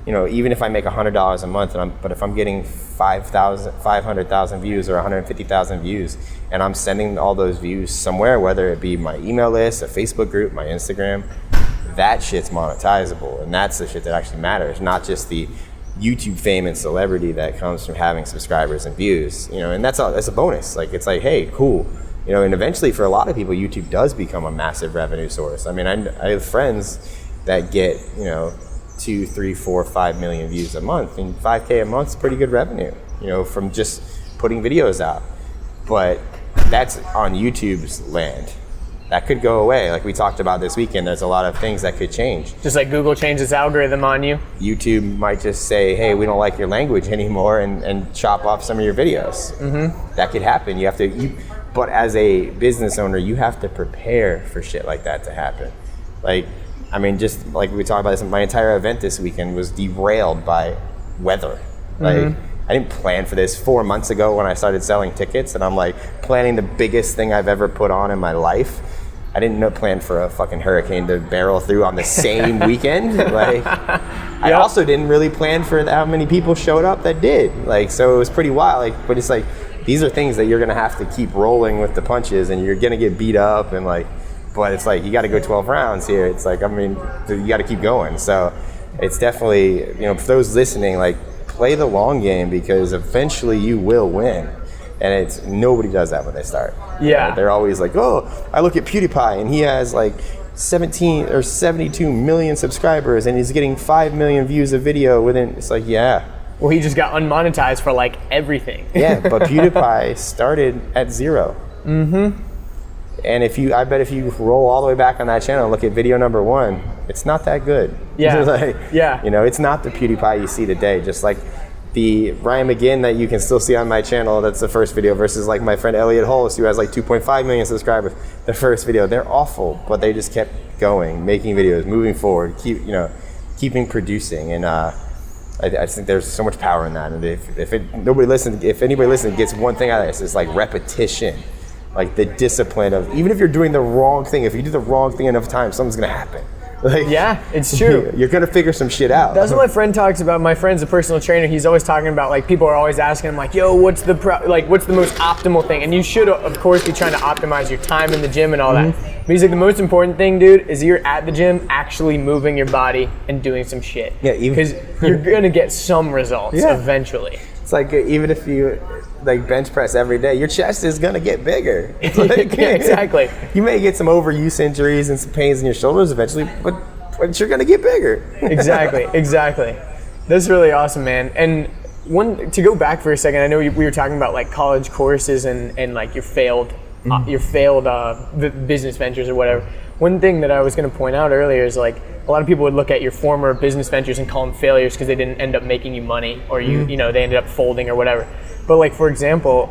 even if I make $100 a month, but if I'm getting 500,000 views or 150,000 views, and I'm sending all those views somewhere, whether it be my email list, a Facebook group, my Instagram, that shit's monetizable, and that's the shit that actually matters, not just the YouTube fame and celebrity that comes from having subscribers and views. And that's a bonus. Like it's like, hey, cool. And eventually for a lot of people, YouTube does become a massive revenue source. I mean, I have friends that get 2, 3, 4, 5 million views a month, and 5K a month is pretty good revenue, from just putting videos out. But that's on YouTube's land. That could go away. Like we talked about this weekend, there's a lot of things that could change.
Just like Google changed its algorithm on you.
YouTube might just say, hey, we don't like your language anymore and chop off some of your videos. That could happen. But as a business owner, you have to prepare for shit like that to happen. Like, I mean, just like we talked about this, my entire event this weekend was derailed by weather. Like, I didn't plan for this 4 months ago when I started selling tickets, and I'm like planning the biggest thing I've ever put on in my life. I didn't plan for a fucking hurricane to barrel through on the same weekend. Like, I also didn't really plan for how many people showed up that did. Like, so it was pretty wild. Like, but it's like, these are things that you're gonna have to keep rolling with the punches, and you're gonna get beat up, and like, but it's like, you gotta go 12 rounds here. It's like, I mean, you gotta keep going. So it's definitely, for those listening, like, play the long game, because eventually you will win. And nobody does that when they start.
Yeah.
They're always like, oh, I look at PewDiePie and he has like 17 or 72 million subscribers and he's getting 5 million views a video within. It's like, yeah.
Well, he just got unmonetized for like everything.
Yeah, but PewDiePie started at 0. And I bet if you roll all the way back on that channel and look at video number 1, it's not that good.
Yeah.
Like, it's not the PewDiePie you see today. Just like the Ryan Magin that you can still see on my channel, that's the first video, versus like my friend Elliot Holst, who has like 2.5 million subscribers. The first video, they're awful, but they just kept going, making videos, moving forward, keeping producing. And I think there's so much power in that. And if anybody listening gets one thing out of this, it's like repetition. like the discipline of, even if you're doing the wrong thing, if you do the wrong thing enough times, something's gonna happen. Like,
yeah, it's true.
You're gonna figure some shit out.
That's what my friend talks about. My friend's a personal trainer. He's always talking about, like, people are always asking him, like, yo, what's the most optimal thing? And you should, of course, be trying to optimize your time in the gym and all that. But he's like, the most important thing, dude, is you're at the gym actually moving your body and doing some shit. Yeah, because you're gonna get some results eventually.
It's like, even if you like bench press every day, your chest is gonna get bigger. Like,
yeah, exactly.
You may get some overuse injuries and some pains in your shoulders eventually, but you're gonna get bigger.
Exactly. That's really awesome, man. And to go back for a second, I know we were talking about like college courses and like your failed business ventures or whatever. One thing that I was going to point out earlier is, like, a lot of people would look at your former business ventures and call them failures because they didn't end up making you money, or you know, they ended up folding or whatever. But like, for example,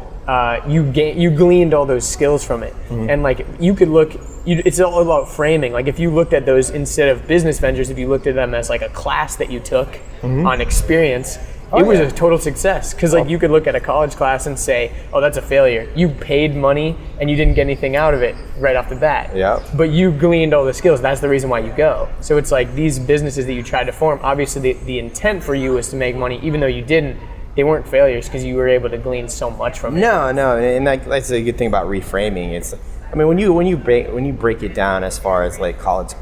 you gleaned all those skills from it, and like you could look. It's all about framing. Like, if you looked at those instead of business ventures, if you looked at them as like a class that you took on experience, it was a total success. Because like, you could look at a college class and say, oh, that's a failure. You paid money and you didn't get anything out of it right off the bat.
Yeah.
But you gleaned all the skills. That's the reason why you go. So it's like, these businesses that you tried to form, obviously the intent for you was to make money, even though you didn't. They weren't failures because you were able to glean so much from it.
No, and that's a good thing about reframing. It's, I mean, when you break it down as far as like college,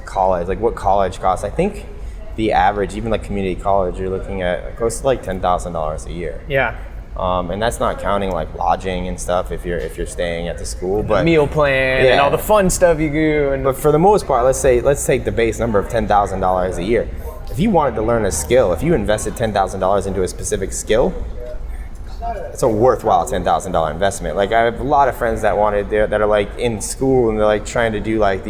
like what college costs, I think the average, even like community college, you're looking at close to like $10,000 a year.
Yeah.
And that's not counting like lodging and stuff if you're staying at the school, but
meal plan and all the fun stuff you do.
But for the most part, let's take the base number of $10,000 a year. If you wanted to learn a skill, if you invested $10,000 into a specific skill, it's a worthwhile $10,000 investment. Like, I have a lot of friends that are like in school and they're like trying to do like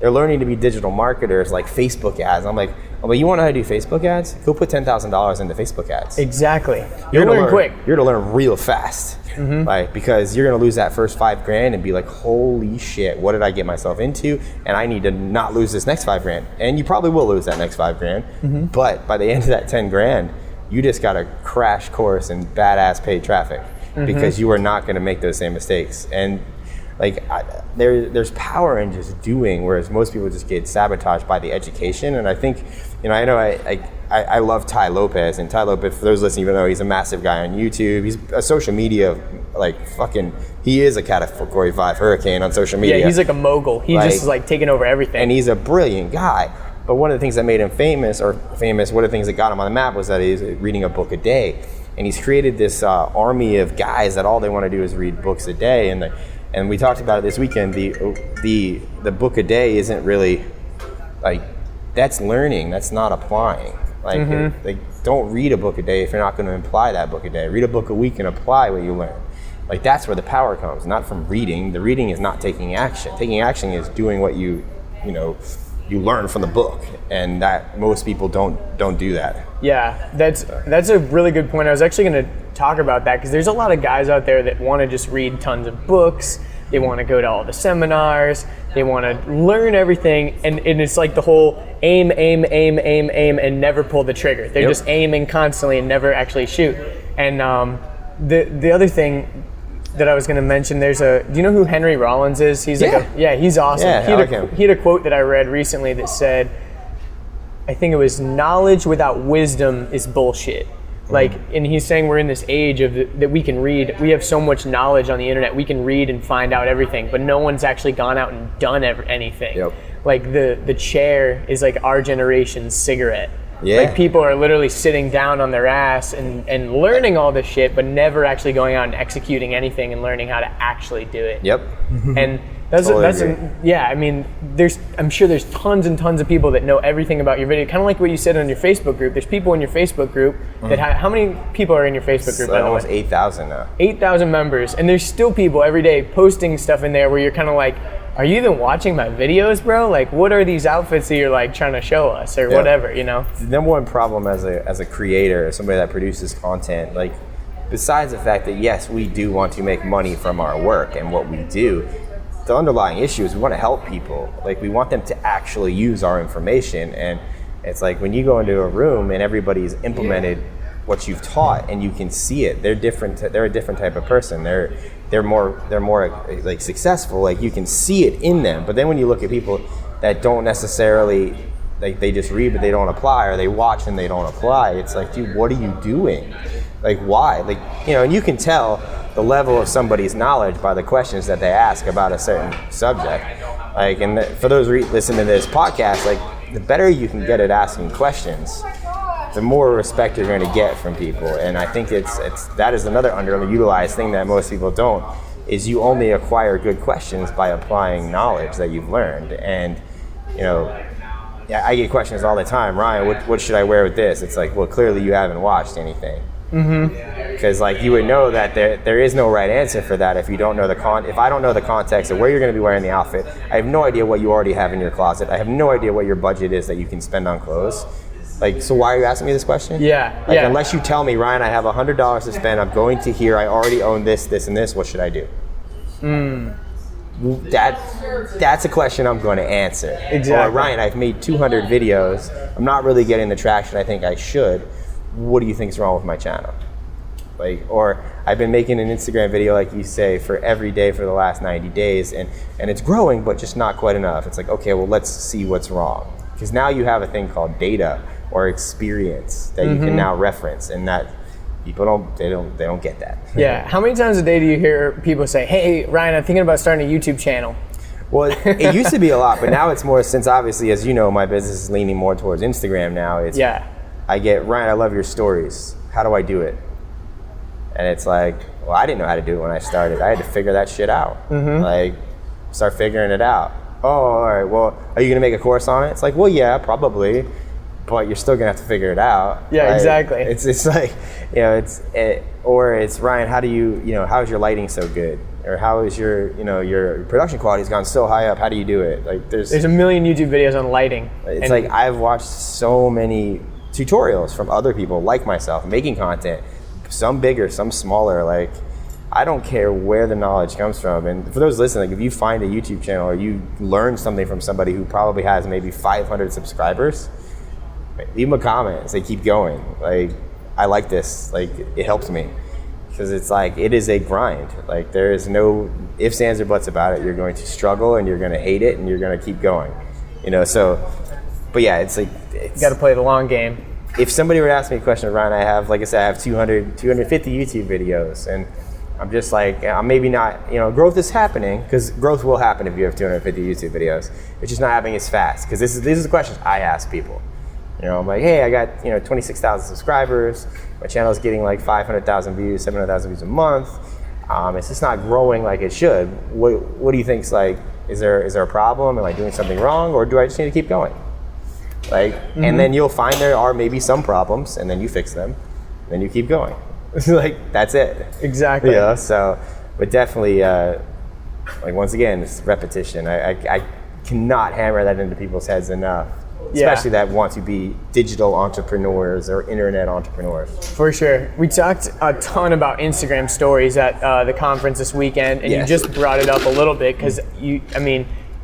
they're learning to be digital marketers, like Facebook ads. I'm like, oh, but you want to know how to do Facebook ads? Go put $10,000 into Facebook ads.
Exactly. You'll learn quick.
You're gonna learn real fast, like, because you're gonna lose that first $5,000 and be like, holy shit, what did I get myself into? And I need to not lose this next $5,000. And you probably will lose that next $5,000, but by the end of that $10,000, you just got a crash course in badass paid traffic, because you are not gonna make those same mistakes. And like, there's power in just doing, whereas most people just get sabotaged by the education. And I think, you know, I love Tai Lopez, and Tai Lopez, for those listening, even though he's a massive guy on YouTube, he's a social media, like, he is a Category 5 hurricane on social media.
Yeah, he's like a mogul. He just is like taking over everything.
And he's a brilliant guy. But one of the things that made him famous, one of the things that got him on the map was that he's reading a book a day. And he's created this army of guys that all they want to do is read books a day. And we talked about it this weekend. The book a day isn't really, like, that's learning. That's not applying. Like, don't read a book a day if you're not going to apply that book a day. Read a book a week and apply what you learn. Like, that's where the power comes, not from reading. The reading is not taking action. Taking action is doing what you learn from the book, and that most people don't do that.
Yeah, that's a really good point. I was actually going to talk about that, because there's a lot of guys out there that want to just read tons of books. They want to go to all the seminars. They want to learn everything, and it's like the whole aim, and never pull the trigger. They're just aiming constantly and never actually shoot. And the other thing that I was going to mention, do you know who Henry Rollins is? He's he's awesome.
Yeah,
he had a quote that I read recently that said, I think it was, knowledge without wisdom is bullshit. Like, and he's saying we're in this age that we can read. We have so much knowledge on the internet. We can read and find out everything, but no one's actually gone out and done anything. Yep. Like, the chair is like our generation's cigarette. Yeah. Like, people are literally sitting down on their ass and learning all this shit, but never actually going out and executing anything and learning how to actually do it.
Yep.
And I mean, I'm sure there's tons and tons of people that know everything about your video. Kind of like what you said on your Facebook group. There's people in your Facebook group that how many people are in your Facebook group? By the way?
Almost 8,000 now.
8,000 members, and there's still people every day posting stuff in there where you're kind of like, are you even watching my videos, bro? Like, what are these outfits that you're like trying to show us, or whatever, you know?
The number one problem as a creator, somebody that produces content, like, besides the fact that yes, we do want to make money from our work and what we do, the underlying issue is we want to help people. Like, we want them to actually use our information. And it's like, when you go into a room and everybody's implemented what you've taught, and you can see it. They're different. They're a different type of person. They're more like successful. Like you can see it in them. But then when you look at people that don't necessarily, like they just read but they don't apply, or they watch and they don't apply, it's like, dude, what are you doing? Like why? Like, you know, and you can tell the level of somebody's knowledge by the questions that they ask about a certain subject. Like, and for those listening to this podcast, like the better you can get at asking questions, the more respect you're going to get from people. And I think that is another underutilized thing that most people don't, is you only acquire good questions by applying knowledge that you've learned. And, you know, I get questions all the time, Ryan, what should I wear with this? It's like, well, clearly you haven't watched anything. Because like you would know that there is no right answer for that if you don't know if I don't know the context of where you're going to be wearing the outfit. I have no idea what you already have in your closet. I have no idea what your budget is that you can spend on clothes. Like, so why are you asking me this question? Like, unless you tell me, Ryan, I have $100 to spend, I'm going to here, I already own this, this, and this, what should I do? That's a question I'm going to answer.
Exactly.
Or, Ryan, I've made 200 videos, I'm not really getting the traction I think I should. What do you think's wrong with my channel? Like, or I've been making an Instagram video, like you say, for every day for the last 90 days, and it's growing, but just not quite enough. It's like, okay, well, let's see what's wrong. Because now you have a thing called data or experience that you can now reference, and that people don't get that.
Yeah. How many times a day do you hear people say, "Hey, Ryan, I'm thinking about starting a YouTube channel"?
Well, it used to be a lot, but now it's more, since obviously, as you know, my business is leaning more towards Instagram now. I get, Ryan, I love your stories. How do I do it? And it's like, well, I didn't know how to do it when I started. I had to figure that shit out. Like, start figuring it out. Oh, all right, well, are you gonna make a course on it? It's like, well, yeah, probably, but you're still gonna have to figure it out.
Yeah,
like,
exactly.
It's like, you know, or it's, Ryan, how do you know, how is your lighting so good? Or how is your production quality has gone so high up, how do you do it? Like, there's
a million YouTube videos on lighting.
It's like, I've watched so many tutorials from other people like myself making content, some bigger, some smaller. Like, I don't care where the knowledge comes from. And for those listening, like, if you find a YouTube channel or you learn something from somebody who probably has maybe 500 subscribers, leave them a comment and say, keep going. Like, I like this. Like, it helps me. Because it's like, it is a grind. Like, there is no ifs, ands, or buts about it. You're going to struggle and you're going to hate it and you're going to keep going. You know, so, but yeah, it's like, you
got to play the long game.
If somebody were to ask me a question, Ryan, I have 250 YouTube videos, and I'm just like, I'm maybe not, you know, growth is happening, because growth will happen if you have 250 YouTube videos. It's just not happening as fast, because these are the questions I ask people. You know, I'm like, hey, I got, 26,000 subscribers. My channel is getting like 500,000 views, 700,000 views a month. It's just not growing like it should. What do you think's like? Is there a problem? Am I doing something wrong, or do I just need to keep going? Like, and then you'll find there are maybe some problems, and then you fix them, and then you keep going. Like, that's it.
Exactly.
Yeah. So, but definitely, like, once again, it's repetition. I cannot hammer that into people's heads enough. Especially that want to be digital entrepreneurs or internet entrepreneurs.
For sure. We talked a ton about Instagram stories at the conference this weekend, and you just brought it up a little bit, because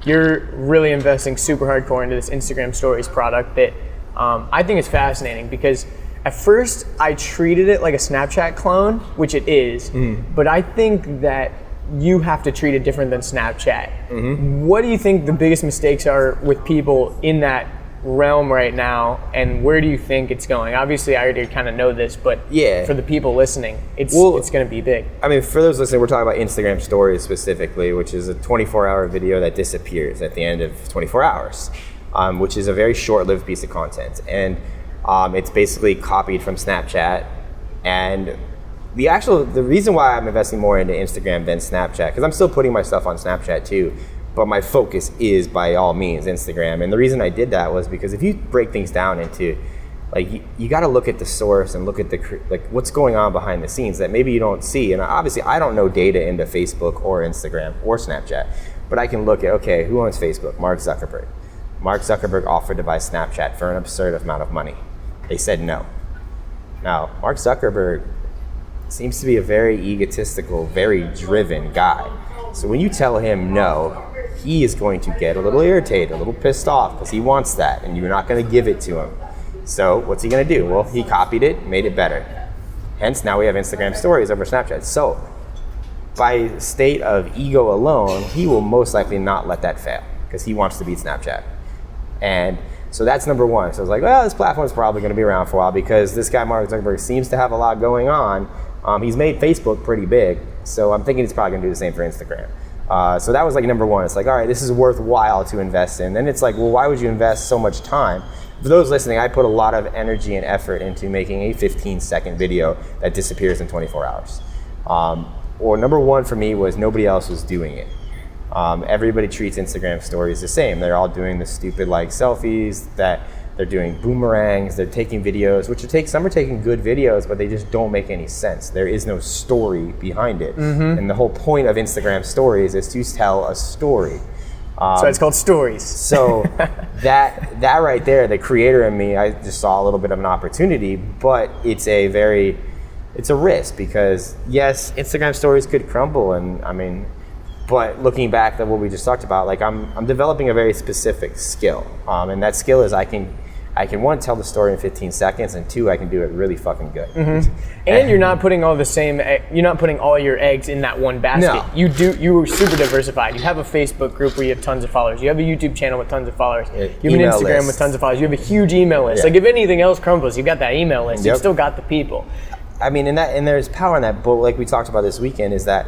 you're really investing super hardcore into this Instagram stories product that I think is fascinating, because at first I treated it like a Snapchat clone, which it is, but I think that you have to treat it different than Snapchat. What do you think the biggest mistakes are with people in that realm right now, and where do you think it's going? Obviously, I already kind of know this, but for the people listening, it's going to be big. I
mean, for those listening, we're talking about Instagram stories specifically, which is a 24-hour video that disappears at the end of 24 hours, which is a very short-lived piece of content. And it's basically copied from Snapchat. And the reason why I'm investing more into Instagram than Snapchat, because I'm still putting my stuff on Snapchat too, but my focus is by all means Instagram. And the reason I did that was because if you break things down into, like, you got to look at the source and look at what's going on behind the scenes that maybe you don't see. And obviously I don't know data into Facebook or Instagram or Snapchat, but I can look at, okay, who owns Facebook? Mark Zuckerberg. Mark Zuckerberg offered to buy Snapchat for an absurd amount of money. They said no. Now, Mark Zuckerberg seems to be a very egotistical, very driven guy. So when you tell him no, he is going to get a little irritated, a little pissed off, because he wants that, and you're not going to give it to him. So what's he gonna do? Well, he copied it, made it better. Hence, now we have Instagram stories over Snapchat. So by state of ego alone, he will most likely not let that fail because he wants to beat Snapchat. And so that's number one. So I was like, well, this platform is probably gonna be around for a while because this guy, Mark Zuckerberg, seems to have a lot going on. He's made Facebook pretty big. So I'm thinking he's probably gonna do the same for Instagram. So that was like number one. It's like, all right, this is worthwhile to invest in. Then it's like, well, why would you invest so much time? For those listening, I put a lot of energy and effort into making a 15-second video that disappears in 24 hours. Or number one for me was nobody else was doing it. Everybody treats Instagram stories the same. They're all doing the stupid like selfies, that they're doing boomerangs, they're taking videos, some are taking good videos, but they just don't make any sense. There is no story behind it. And the whole point of Instagram stories is to tell a story.
So it's called stories.
So that right there, the creator in me, I just saw a little bit of an opportunity, but it's a risk because yes, Instagram stories could crumble, and but looking back at what we just talked about, like I'm developing a very specific skill, and that skill is I can one, tell the story in 15 seconds, and two, I can do it really fucking good.
And you're not putting you're not putting all your eggs in that one basket.
No.
You are super diversified. You have a Facebook group where you have tons of followers. You have a YouTube channel with tons of followers. You have an Instagram
list
with tons of followers. You have a huge email list.
Yeah.
Like if anything else crumbles, you got that email list.
Yep.
You've still got the people.
And there's power in that, but like we talked about this weekend, is that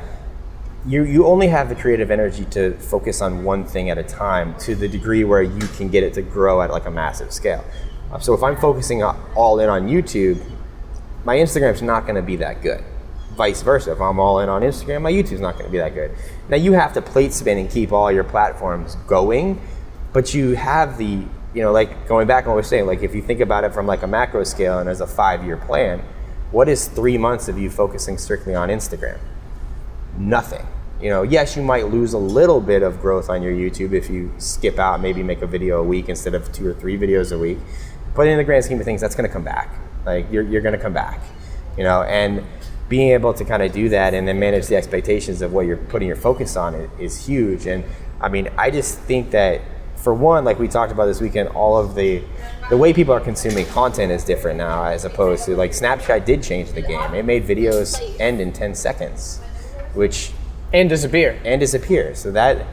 you only have the creative energy to focus on one thing at a time to the degree where you can get it to grow at like a massive scale. So if I'm focusing all in on YouTube, my Instagram's not going to be that good. Vice versa, if I'm all in on Instagram, my YouTube's not going to be that good. Now you have to plate spin and keep all your platforms going, but you have like going back on what we're saying, like if you think about it from like a macro scale and as a 5-year plan, what is 3 months of you focusing strictly on Instagram? Nothing. Yes, you might lose a little bit of growth on your YouTube if you skip out, maybe make a video a week instead of 2 or 3 videos a week. But in the grand scheme of things, that's going to come back. Like you're going to come back, and being able to kind of do that and then manage the expectations of what you're putting your focus on is huge. And I just think that for one, like we talked about this weekend, all of the way people are consuming content is different now, as opposed to like Snapchat did change the game. It made videos end in 10 seconds,
And disappear.
So that,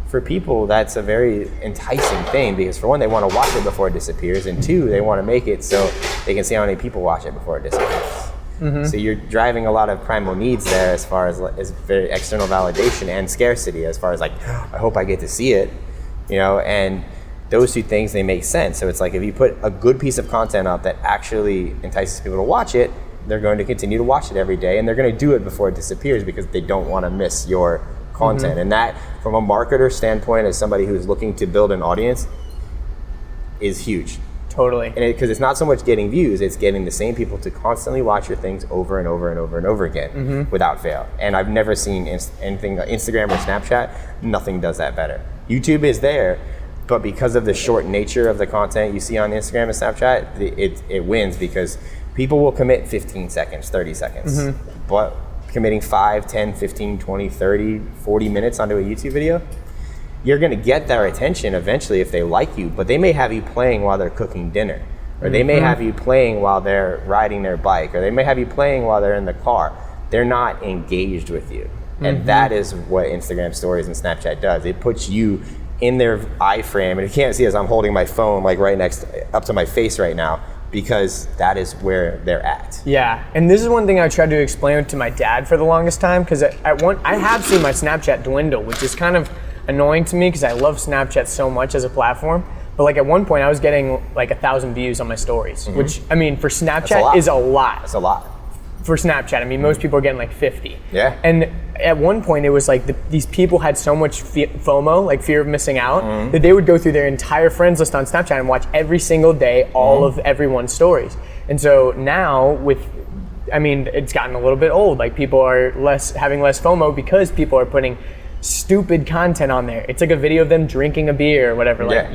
for people, that's a very enticing thing because for one, they want to watch it before it disappears, and two, they want to make it so they can see how many people watch it before it disappears. So you're driving a lot of primal needs there as far as very external validation and scarcity, as far as like, I hope I get to see it, and those two things, they make sense. So it's like if you put a good piece of content up that actually entices people to watch it, they're going to continue to watch it every day, and they're going to do it before it disappears because they don't want to miss your content. And that, from a marketer standpoint, as somebody who's looking to build an audience, is huge.
Totally.
And because it's not so much getting views, it's getting the same people to constantly watch your things over and over and over and over again without fail. And I've never seen anything, Instagram or Snapchat, nothing does that better. YouTube is there, but because of the short nature of the content you see on Instagram and Snapchat, it wins because people will commit 15 seconds, 30 seconds. But committing 5, 10, 15, 20, 30, 40 minutes onto a YouTube video, you're going to get their attention eventually if they like you, but they may have you playing while they're cooking dinner, or they may have you playing while they're riding their bike, or they may have you playing while they're in the car. They're not engaged with you. And that is what Instagram stories and Snapchat does. It puts you in their eye frame, and you can't see as I'm holding my phone like right up to my face right now, because that is where they're at.
Yeah, and this is one thing I tried to explain to my dad for the longest time, because I have seen my Snapchat dwindle, which is kind of annoying to me because I love Snapchat so much as a platform. But like at one point I was getting like 1,000 views on my stories, which for Snapchat is a lot.
That's a lot.
For Snapchat, most people are getting like 50.
Yeah.
And at one point it was like these people had so much FOMO, like fear of missing out, that they would go through their entire friends list on Snapchat and watch every single day all of everyone's stories. And so now it's gotten a little bit old. Like people are having less FOMO because people are putting stupid content on there. It's like a video of them drinking a beer or whatever. Like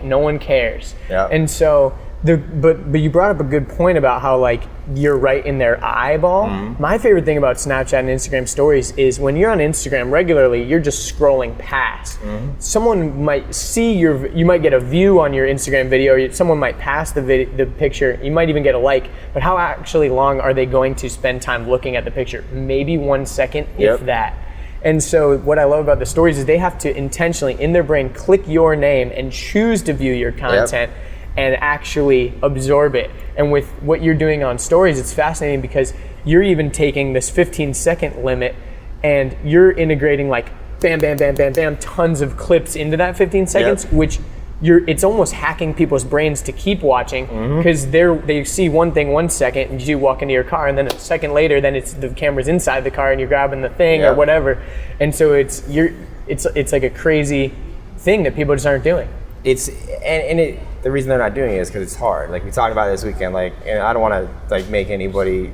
no one cares.
Yeah.
And so But you brought up a good point about how like you're right in their eyeball. My favorite thing about Snapchat and Instagram stories is when you're on Instagram regularly, you're just scrolling past. Someone might see you might get a view on your Instagram video, or someone might pass the picture, you might even get a like, but how actually long are they going to spend time looking at the picture? Maybe 1 second, if that. And so what I love about the stories is they have to intentionally, in their brain, click your name and choose to view your content and actually absorb it. And with what you're doing on stories, it's fascinating because you're even taking this 15-second limit and you're integrating like bam, bam, bam, bam, bam, tons of clips into that 15 seconds, which it's almost hacking people's brains to keep watching because they see one thing 1 second and you walk into your car, and then a second later, then it's the camera's inside the car and you're grabbing the thing or whatever. And so it's like a crazy thing that people just aren't doing.
The reason they're not doing it is because it's hard. Like we talked about this weekend, like, and I don't want to like make anybody,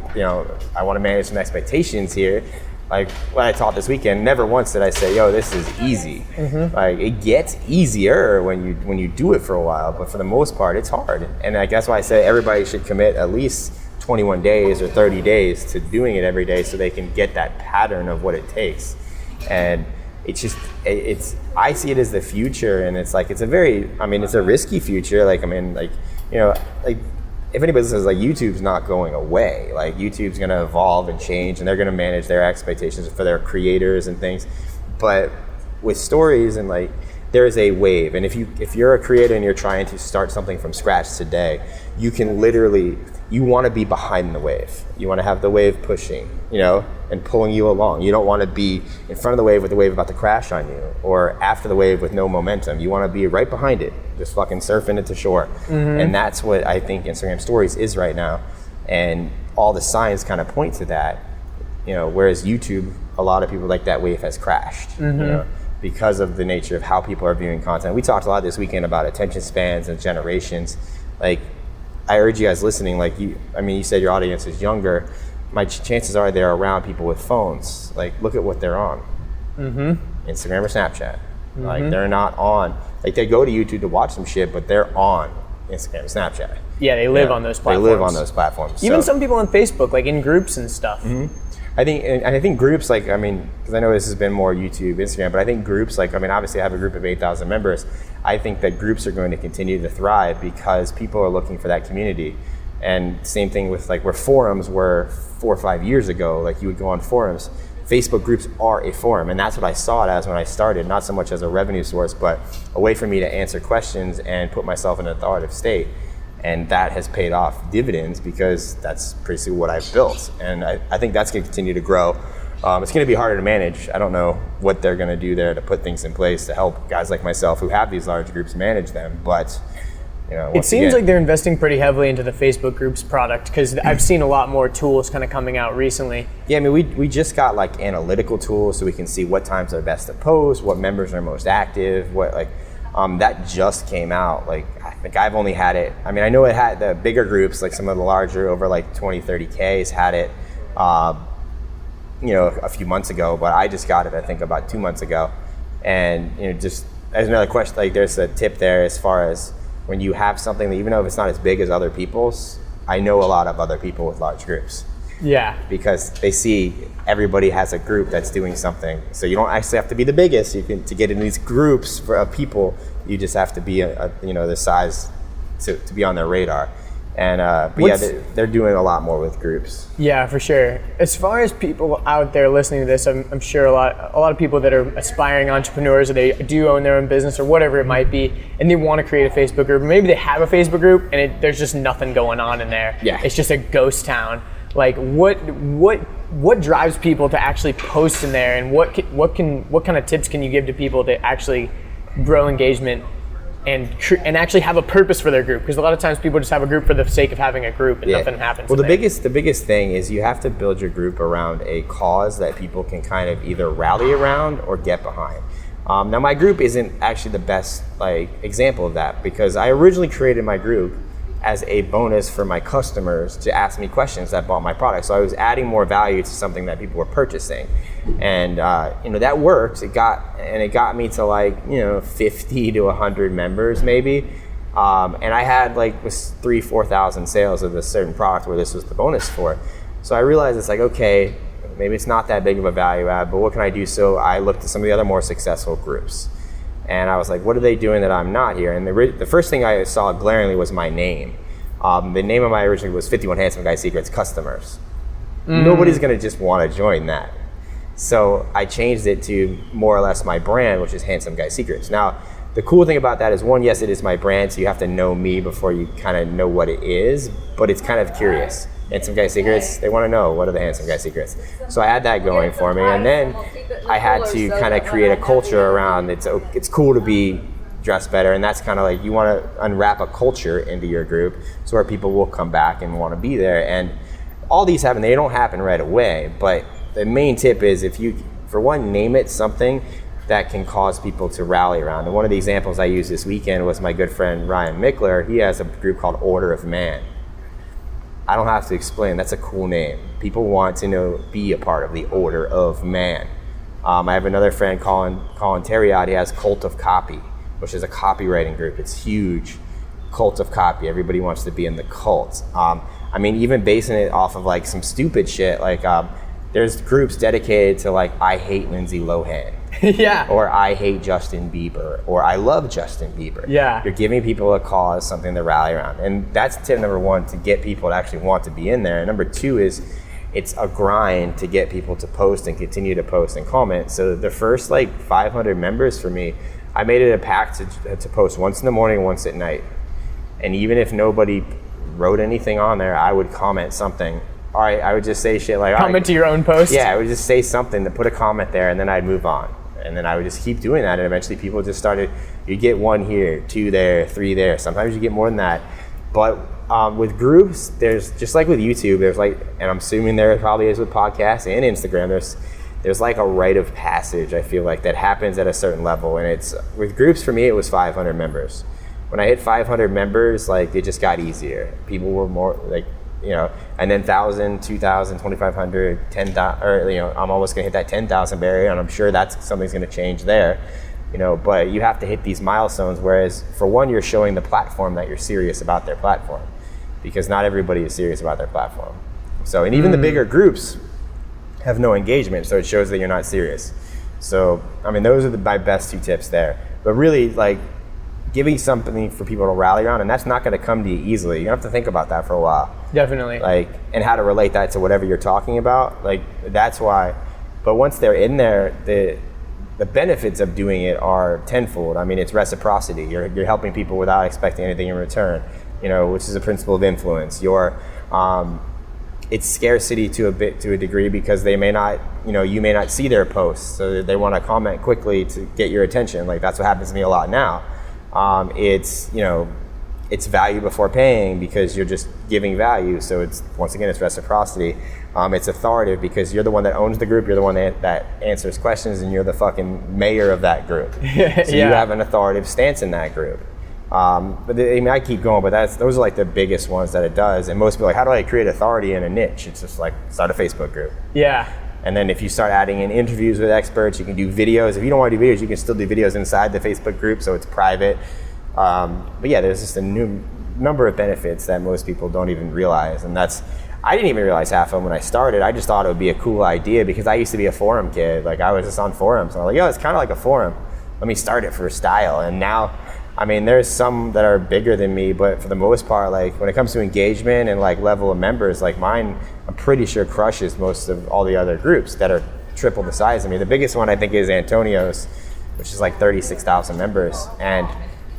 I want to manage some expectations here. Like when I taught this weekend, never once did I say, yo, this is easy. Like it gets easier when you do it for a while, but for the most part, it's hard. And I guess why I say everybody should commit at least 21 days or 30 days to doing it every day so they can get that pattern of what it takes. And I see it as the future, and it's a risky future. If anybody says like YouTube's not going away, like YouTube's going to evolve and change, and they're going to manage their expectations for their creators and things. But with stories and like, there is a wave, and if you're a creator and you're trying to start something from scratch today, you want to be behind the wave. You want to have the wave pushing, and pulling you along. You don't want to be in front of the wave with the wave about to crash on you, or after the wave with no momentum. You want to be right behind it, just fucking surfing it to shore. And that's what I think Instagram Stories is right now. And all the signs kind of point to that, whereas YouTube, a lot of people like that wave has crashed, because of the nature of how people are viewing content. We talked a lot this weekend about attention spans and generations. Like, I urge you guys listening, you said your audience is younger. My chances are they're around people with phones. Like, look at what they're on. Instagram or Snapchat. Like, they're not on, like, they go to YouTube to watch some shit, but they're on Instagram, Snapchat.
Yeah, they live on those platforms.
They live on those platforms.
Even some people on Facebook, like in groups and stuff.
I think groups, because I know this has been more YouTube, Instagram, but I think groups, obviously I have a group of 8,000 members. I think that groups are going to continue to thrive because people are looking for that community. And same thing with where forums were 4 or 5 years ago, you would go on forums. Facebook groups are a forum, and that's what I saw it as when I started, not so much as a revenue source, but a way for me to answer questions and put myself in an authoritative state. And that has paid off dividends because that's basically what I've built. And I think that's going to continue to grow. It's going to be harder to manage. I don't know what they're going to do there to put things in place to help guys like myself who have these large groups manage them. But,
it seems like they're investing pretty heavily into the Facebook groups product, because I've seen a lot more tools kind of coming out recently. Yeah,
we just got analytical tools so we can see what times are best to post, what members are most active, that just came out. I've only had it. I know it had the bigger groups, some of the larger over 20, 30Ks had it, a few months ago, but I just got it, I think about 2 months ago. And, just as another question, there's a tip there as far as when you have something that, even though if it's not as big as other people's, I know a lot of other people with large groups.
Yeah.
Because they see everybody has a group that's doing something. So you don't actually have to be the biggest. To get in these groups of people, you just have to be the size to be on their radar. And they're doing a lot more with groups.
Yeah, for sure. As far as people out there listening to this, I'm sure a lot of people that are aspiring entrepreneurs, or they do own their own business or whatever it might be, and they want to create a Facebook group. Maybe they have a Facebook group and there's just nothing going on in there.
Yeah.
It's just a ghost town. What drives people to actually post in there, and what kind of tips can you give to people to actually grow engagement and actually have a purpose for their group? Because a lot of times people just have a group for the sake of having a group, and nothing happens.
Well, the biggest thing is you have to build your group around a cause that people can kind of either rally around or get behind. Now, my group isn't actually the best example of that, because I originally created my group as a bonus for my customers to ask me questions that bought my product. So I was adding more value to something that people were purchasing. And that worked. It got me to 50 to 100 members maybe. And I had like was 3,000-4,000 sales of a certain product where this was the bonus for. So I realized it's like, okay, maybe it's not that big of a value add, but what can I do? So I looked at some of the other more successful groups. And I was like, what are they doing that I'm not here? And the first thing I saw glaringly was my name. The name of my originally was 51 Handsome Guy Secrets Customers. Nobody's gonna just wanna join that. So I changed it to more or less my brand, which is Handsome Guy Secrets. Now, the cool thing about that is, one, yes, it is my brand, so you have to know me before you kind of know what it is, but it's kind of curious. Handsome Guy Secrets, they want to know, what are the Handsome Guy Secrets? So I had that going for me, and then I had to kind of create a culture around it's cool to be dressed better, and that's kind of like, you want to unwrap a culture into your group so where people will come back and want to be there. And all these happen, they don't happen right away, but the main tip is, if you, for one, name it something that can cause people to rally around. And one of the examples I used this weekend was my good friend Ryan Mickler. He has a group called Order of Man. I don't have to explain, that's a cool name. People want to be a part of the Order of Man. I have another friend, Colin Terriot. He has Cult of Copy, which is a copywriting group. It's huge. Cult of Copy, everybody wants to be in the cult. I mean, even basing it off of like some stupid shit, like there's groups dedicated to like, I hate Lindsay Lohan.
Yeah.
Or I hate Justin Bieber, or I love Justin Bieber.
Yeah.
You're giving people a cause, something to rally around. And that's tip number one, to get people to actually want to be in there. And number two is, it's a grind to get people to post and continue to post and comment. So the first like 500 members for me, I made it a pact to post once in the morning, once at night. And even if nobody wrote anything on there, I would comment something. All right, I would just say shit like,
comment to your own post?
Yeah, I would just say something to put a comment there, and then I'd move on. And then I would just keep doing that, and eventually people just started, you get 1 here, 2 there, 3 there. Sometimes you get more than that. But with groups, there's, just like with YouTube, there's like, and I'm assuming there probably is with podcasts and Instagram, there's like a rite of passage, I feel like, that happens at a certain level. And it's, with groups, for me, it was 500 members. When I hit 500 members, like, it just got easier. People were more, like, and then 1,000, 2,000, 2,500, 10,000, or, I'm almost gonna hit that 10,000 barrier, and I'm sure that's something's gonna change there, but you have to hit these milestones, whereas for one, you're showing the platform that you're serious about their platform, because not everybody is serious about their platform. So, and even the bigger groups have no engagement, so it shows that you're not serious. So, I mean, those are my best 2 tips there. But really, like, giving something for people to rally around, and that's not going to come to you easily. You have to think about that for a while.
Definitely.
Like, and how to relate that to whatever you're talking about. Like, that's why. But once they're in there, the benefits of doing it are tenfold. I mean, it's reciprocity. You're helping people without expecting anything in return. Which is a principle of influence. It's scarcity to a degree, because they may not, you may not see their posts, so they want to comment quickly to get your attention. Like, that's what happens to me a lot now. It's value before paying, because you're just giving value. So it's, once again, it's reciprocity. It's authoritative, because you're the one that owns the group, you're the one that answers questions, and you're the fucking mayor of that group. So you have an authoritative stance in that group. But I keep going, but those are like the biggest ones that it does. And most people are like, how do I create authority in a niche? It's just like, start a Facebook group.
Yeah. And
then if you start adding in interviews with experts, you can do videos. If you don't want to do videos, you can still do videos inside the Facebook group, so it's private. But yeah, there's just a new number of benefits that most people don't even realize. And I didn't even realize half of them when I started. I just thought it would be a cool idea, because I used to be a forum kid. Like, I was just on forums. And I was like, yo, it's kind of like a forum. Let me start it for style. And now, I mean, there's some that are bigger than me, but for the most part, like, when it comes to engagement and like level of members, like mine, I'm pretty sure crushes most of all the other groups that are triple the size of me. The biggest one, I think, is Antonio's, which is like 36,000 members. And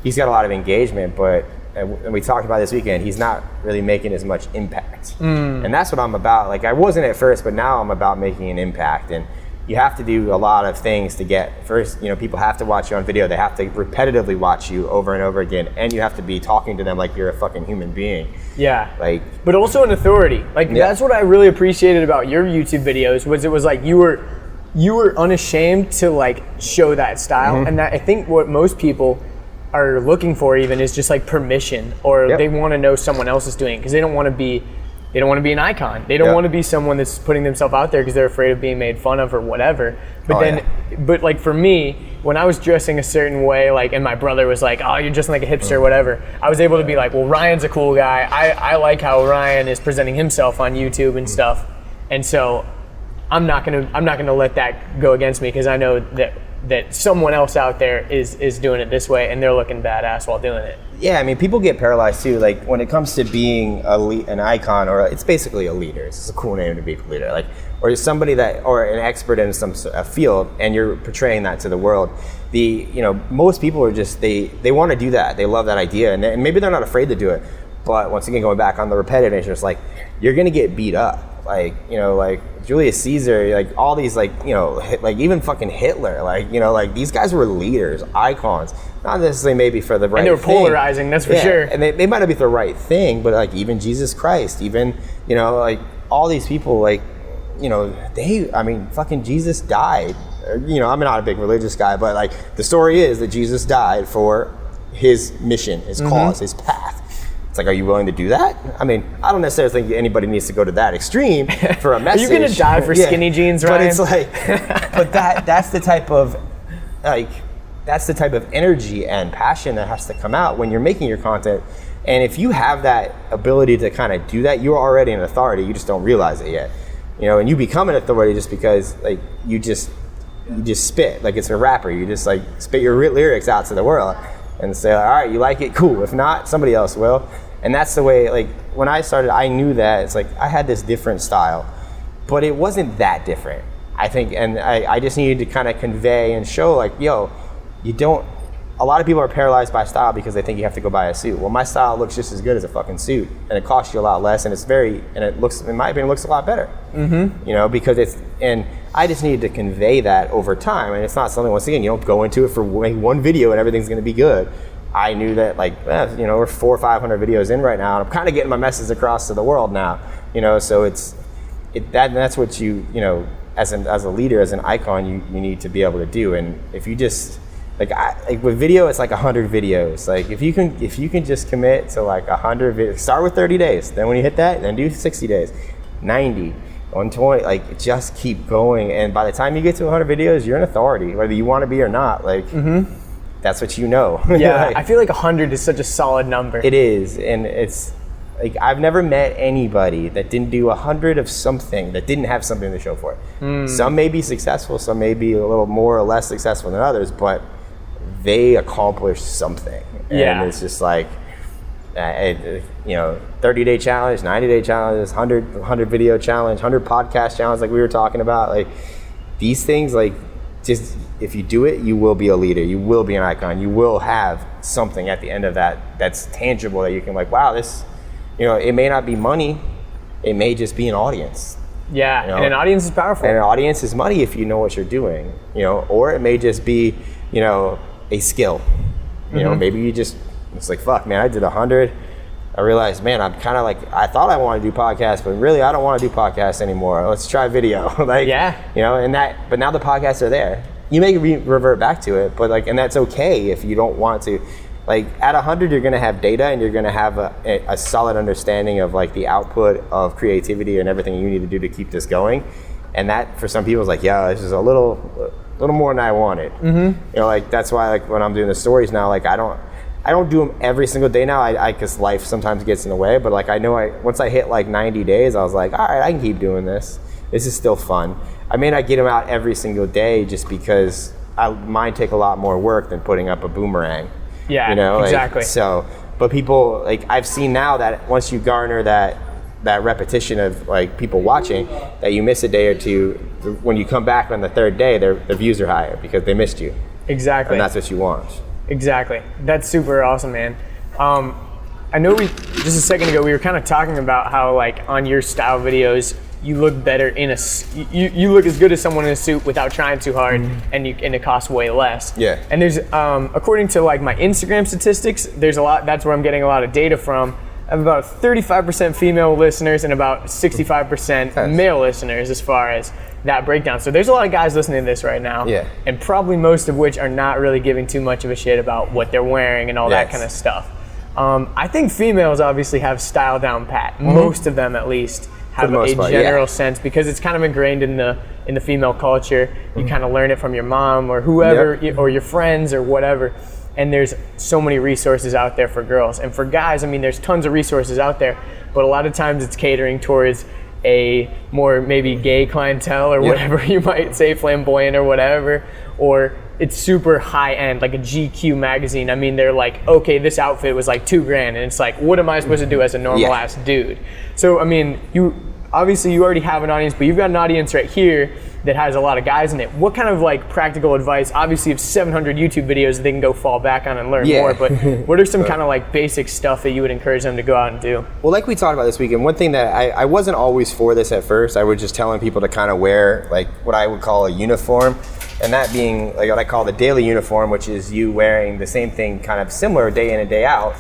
he's got a lot of engagement, but, and we talked about this weekend, he's not really making as much impact. And that's what I'm about. Like, I wasn't at first, but now I'm about making an impact. And you have to do a lot of things to get, first, people have to watch you on video. They have to repetitively watch you over and over again. And you have to be talking to them like you're a fucking human being.
Yeah.
Like,
but also an authority. Like, that's what I really appreciated about your YouTube videos, was it was like you were unashamed to like show that style. And that, I think what most people are looking for even is just like permission, or they want to know someone else is doing it, because they don't want to be They don't want to be an icon. They don't want to be someone that's putting themselves out there because they're afraid of being made fun of or whatever. But but like for me, when I was dressing a certain way, like, and my brother was like, "Oh, you're dressing like a hipster," or whatever, I was able to be like, "Well, Ryan's a cool guy. I like how Ryan is presenting himself on YouTube and stuff," and so I'm not gonna let that go against me because I know that someone else out there is doing it this way and they're looking badass while doing it.
Yeah, I mean, people get paralyzed too. Like when it comes to being an icon, or it's basically a leader. It's a cool name to be a leader. Like, or somebody or an expert in a field, and you're portraying that to the world. Most people are just they want to do that. They love that idea, and maybe they're not afraid to do it. But once again, going back on the repetitive nature, it's like you're gonna get beat up. Like Julius Caesar, like all these, like even fucking Hitler, like these guys were leaders, icons. Not necessarily maybe for the right thing.
And they were polarizing, that's for sure.
And they might not be the right thing, but like even Jesus Christ, even, like all these people, like, fucking Jesus died. I'm not a big religious guy, but like the story is that Jesus died for his mission, his cause, his path. It's like, are you willing to do that? I mean, I don't necessarily think anybody needs to go to that extreme for a message.
Are you gonna die for skinny jeans, Ryan?
But it's like, but that's the type of energy and passion that has to come out when you're making your content. And if you have that ability to kind of do that, you're already an authority. You just don't realize it yet. And you become an authority just because like you just spit like it's a rapper. You just like spit your lyrics out to the world and say, all right, you like it, cool. If not, somebody else will. And that's the way, like, when I started, I knew that it's like I had this different style, but it wasn't that different, I think. And I just needed to kind of convey and show, like, a lot of people are paralyzed by style because they think you have to go buy a suit. Well, my style looks just as good as a fucking suit, and it costs you a lot less, and it looks, in my opinion, looks a lot better. Because and I just needed to convey that over time, and it's not something, once again, you don't go into it for one video and everything's going to be good. I knew that, like, we're 400 or 500 videos in right now, and I'm kind of getting my message across to the world now, so that's what as a leader, as an icon, you need to be able to do. And if you just, like with video, it's like 100 videos. Like if you can just commit to like 100 videos, start with 30 days. Then when you hit that, then do 60 days, 90, 120, like just keep going. And by the time you get to 100 videos, you're an authority, whether you want to be or not. Like that's what you know.
Yeah, I feel like 100 is such a solid number.
It is, and it's like I've never met anybody that didn't do 100 of something that didn't have something to show for it. Some may be successful, some may be a little more or less successful than others, but they accomplished something. And it's just like, 30-day challenge, 90-day challenges, 100 video challenge, 100 podcast challenge, like we were talking about. Like these things, like just if you do it, you will be a leader. You will be an icon. You will have something at the end of that that's tangible that you can like, wow, this, it may not be money. It may just be an audience.
Yeah, and an audience is powerful.
And an audience is money if you know what you're doing, or it may just be, a skill. Maybe you just, it's like, fuck, man, I did 100. I realized, man, I'm kind of like, I thought I wanted to do podcasts, but really I don't want to do podcasts anymore. Let's try video. But now the podcasts are there. You may revert back to it, but like, and that's okay if you don't want to. Like at 100, you're going to have data and you're going to have a solid understanding of like the output of creativity and everything you need to do to keep this going. And that for some people is like, yeah, this is a little more than I wanted. Like that's why like when I'm doing the stories now, like I don't do them every single day now. I because life sometimes gets in the way. But like I know once I hit like 90 days, I was like, all right, I can keep doing this. This is still fun. I may not get them out every single day just because mine take a lot more work than putting up a boomerang.
Yeah, exactly.
So, but people, like I've seen now that once you garner that repetition of like people watching, that you miss a day or two, when you come back on the third day, the views are higher because they missed you.
Exactly.
And that's what you want.
Exactly. That's super awesome, man. I know just a second ago we were kind of talking about how like on your style videos you look better in you look as good as someone in a suit without trying too hard, and it costs way less.
Yeah.
And there's according to like my Instagram statistics, there's a lot. That's where I'm getting a lot of data from. I have about 35% female listeners and about 65% male listeners as far as that breakdown. So there's a lot of guys listening to this right now.
Yeah.
And probably most of which are not really giving too much of a shit about what they're wearing and all that kind of stuff. I think females obviously have style down pat. Most of them, at least, have a general sense, because it's kind of ingrained in the female culture. You kind of learn it from your mom or whoever, or your friends or whatever. And there's so many resources out there for girls. And for guys, I mean, there's tons of resources out there, but a lot of times it's catering towards a more maybe gay clientele or whatever you might say, flamboyant or whatever, or it's super high end, like a GQ magazine. I mean, they're like, okay, this outfit was like $2,000, and it's like, what am I supposed to do as a normal ass dude? So I mean, you already have an audience, but you've got an audience right here that has a lot of guys in it. What kind of like practical advice? Obviously, you have 700 YouTube videos that they can go fall back on and learn more, but what are some kind of like basic stuff that you would encourage them to go out and do?
Well, like we talked about this weekend, one thing that I wasn't always for this at first. I was just telling people to kind of wear like what I would call a uniform, and that being like what I call the daily uniform, which is you wearing the same thing kind of similar day in and day out,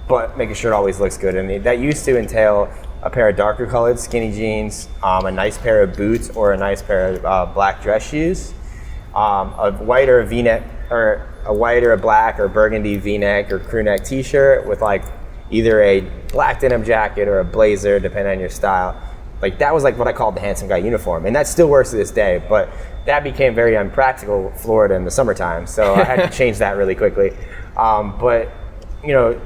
but making sure it always looks good. And that used to entail a pair of darker colored skinny jeans, a nice pair of boots, or a nice pair of black dress shoes, a white or a V-neck, or a white or a black or burgundy V-neck or crew neck t-shirt with like either a black denim jacket or a blazer, depending on your style. Like that was like what I called the handsome guy uniform, and that still works to this day, but that became very unpractical in Florida in the summertime, so I had to change that really quickly. But you know,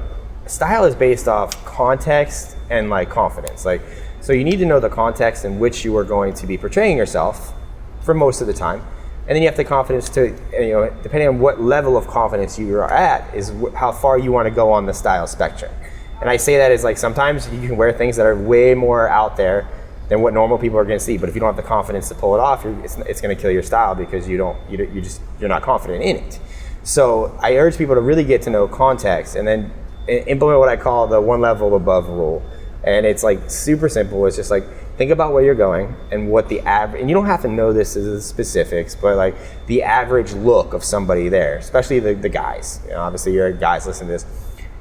style is based off context and like confidence. Like, so you need to know the context in which you are going to be portraying yourself for most of the time, and then you have the confidence to, you know, depending on what level of confidence you are at, is how far you want to go on the style spectrum. And I say that as like sometimes you can wear things that are way more out there than what normal people are going to see, but if you don't have the confidence to pull it off, it's going to kill your style because you're not confident in it. So I urge people to really get to know context and then implement what I call the one level above rule. And it's like super simple. It's just like, think about where you're going and what the average, and you don't have to know this as the specifics, but like the average look of somebody there, especially the guys. You know, obviously you're guys listening to this.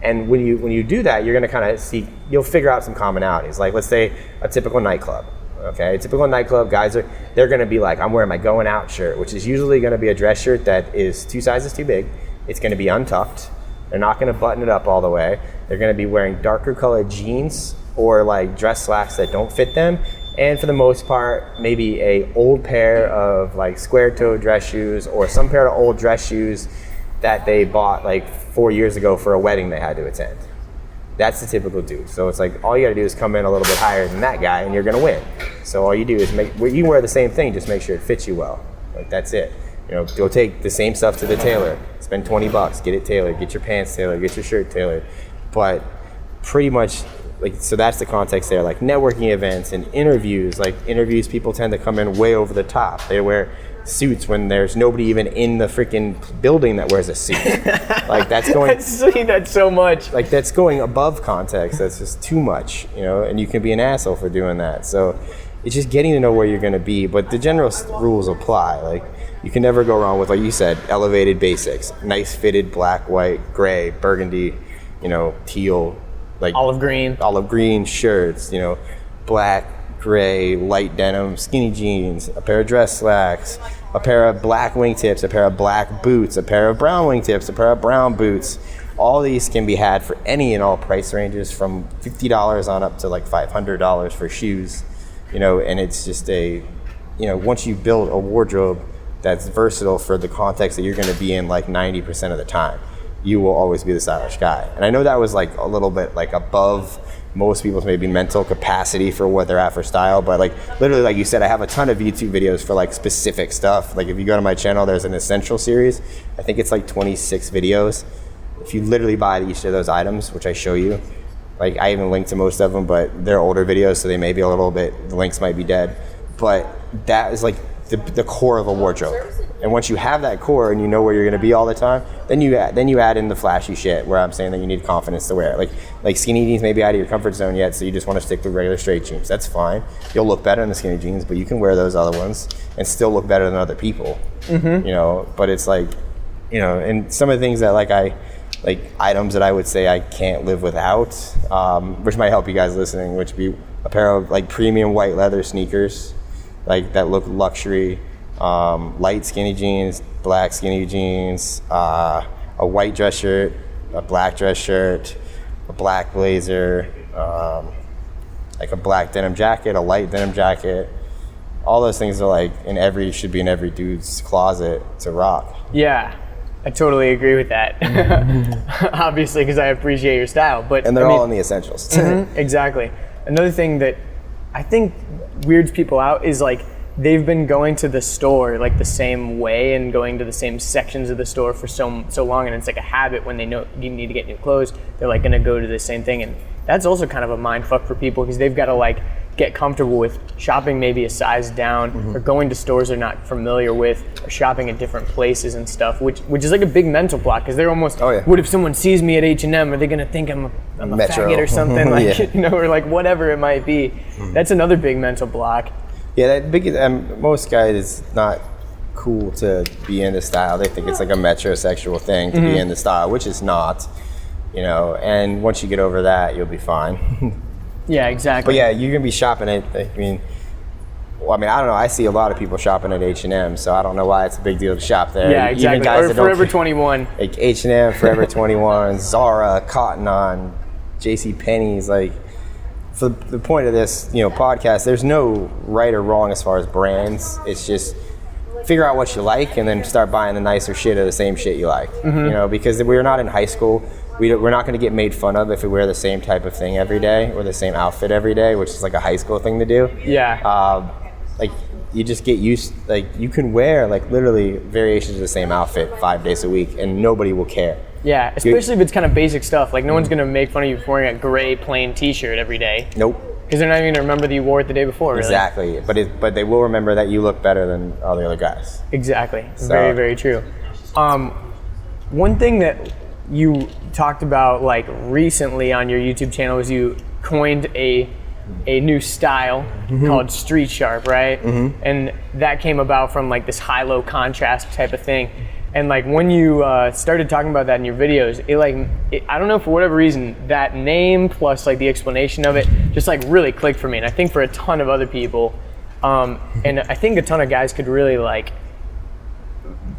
And when you do that, you're gonna kind of see, you'll figure out some commonalities. Like let's say a typical nightclub. Okay, a typical nightclub, guys they're gonna be like, I'm wearing my going out shirt, which is usually gonna be a dress shirt that is 2 sizes too big. It's gonna be untucked. They're not gonna button it up all the way. They're gonna be wearing darker colored jeans or like dress slacks that don't fit them. And for the most part, maybe a old pair of like square-toed dress shoes or some pair of old dress shoes that they bought like 4 years ago for a wedding they had to attend. That's the typical dude. So it's like, all you gotta do is come in a little bit higher than that guy and you're gonna win. So all you do is you can wear the same thing, just make sure it fits you well. Like that's it. You know, go take the same stuff to the tailor, spend $20, get it tailored, get your pants tailored, get your shirt tailored. But pretty much, like, so that's the context there. Like networking events and interviews, people tend to come in way over the top. They wear suits when there's nobody even in the freaking building that wears a suit. Like that's going,
I've seen that so much.
Like that's going above context. That's just too much, you know, and you can be an asshole for doing that. So it's just getting to know where you're going to be, but the general rules apply. Like you can never go wrong with, like you said, elevated basics, nice fitted black, white, gray, burgundy, you know, teal, like
olive green
shirts, you know, black, gray, light denim, skinny jeans, a pair of dress slacks, a pair of black wingtips, a pair of black boots, a pair of brown wingtips, a pair of brown boots. All these can be had for any and all price ranges from $50 on up to like $500 for shoes, you know, and it's just once you build a wardrobe that's versatile for the context that you're going to be in like 90% of the time, you will always be the stylish guy. And I know that was like a little bit like above most people's maybe mental capacity for what they're at for style, but like literally, like you said, I have a ton of YouTube videos for like specific stuff. Like if you go to my channel, there's an essential series. I think it's like 26 videos. If you literally buy each of those items, which I show you, like I even link to most of them, but they're older videos, so they may be a little bit, the links might be dead. But that is like the core of a wardrobe. And once you have that core and you know where you're going to be all the time, then you add in the flashy shit where I'm saying that you need confidence to wear it. Like skinny jeans may be out of your comfort zone yet, so you just want to stick with regular straight jeans. That's fine. You'll look better in the skinny jeans, but you can wear those other ones and still look better than other people. Mm-hmm. You know, but it's like, you know, and some of the things that like items that I would say I can't live without, which might help you guys listening, which would be a pair of like premium white leather sneakers, like that look luxury. Light skinny jeans, black skinny jeans, a white dress shirt, a black dress shirt, a black blazer, like a black denim jacket, a light denim jacket. All those things are like should be in every dude's closet to rock.
Yeah, I totally agree with that. Obviously, because I appreciate your style, but
and they're all in the essentials.
Exactly. Another thing that I think weirds people out is like they've been going to the store like the same way and going to the same sections of the store for so long, and it's like a habit. When they know you need to get new clothes, they're like going to go to the same thing, and that's also kind of a mind fuck for people because they've got to like get comfortable with shopping maybe a size down or going to stores they're not familiar with or shopping at different places and stuff, which is like a big mental block because they're almost, what if someone sees me at H&M? Are they going to think I'm a faggot or something? Like, you know, or like whatever it might be. That's another big mental block.
Yeah, most guys, it's not cool to be into style. They think it's like a metrosexual thing to be into style, which is not, you know, and once you get over that, you'll be fine.
Yeah, exactly.
But yeah, you're gonna be shopping at. I don't know. I see a lot of people shopping at H&M, so I don't know why it's a big deal to shop there.
Yeah, exactly.
Even guys
or
that
Forever 21.
Like H&M, Forever 21, Zara, Cotton On, J.C. Penney's. Like, for the point of this, you know, podcast, there's no right or wrong as far as brands. It's just figure out what you like and then start buying the nicer shit of the same shit you like. You know, because we're not in high school. We're not going to get made fun of if we wear the same type of thing every day or the same outfit every day, which is like a high school thing to do.
Yeah.
Like you just get used, like you can wear like literally variations of the same outfit 5 days a week and nobody will care.
Yeah, especially if it's kind of basic stuff. Like no one's going to make fun of you for wearing a gray plain t-shirt every day.
Nope.
Because they're not even going to remember that you wore it the day before, really.
Exactly. But they will remember that you look better than all the other guys.
Exactly. So. Very, very true. One thing that you talked about like recently on your YouTube channel is you coined a new style called street sharp, right? And that came about from like this high-low contrast type of thing. And like when you started talking about that in your videos, I don't know, for whatever reason, that name plus like the explanation of it just like really clicked for me. And I think for a ton of other people, and I think a ton of guys could really like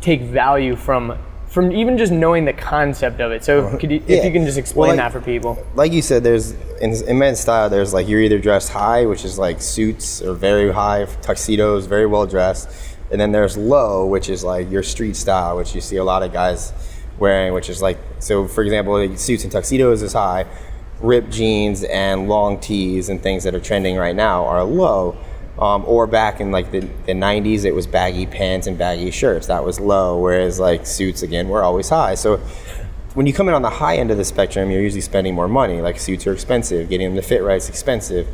take value from even just knowing the concept of it. So if you can just explain that for people. Like
you said, there's in men's style, there's like you're either dressed high, which is like suits or very high tuxedos, very well dressed. And then there's low, which is like your street style, which you see a lot of guys wearing, which is like, so for example, like suits and tuxedos is high, ripped jeans and long tees and things that are trending right now are low. Or back in like the 90s, it was baggy pants and baggy shirts. That was low, whereas like suits, again, were always high. So when you come in on the high end of the spectrum, you're usually spending more money. Like suits are expensive, getting them to fit right is expensive.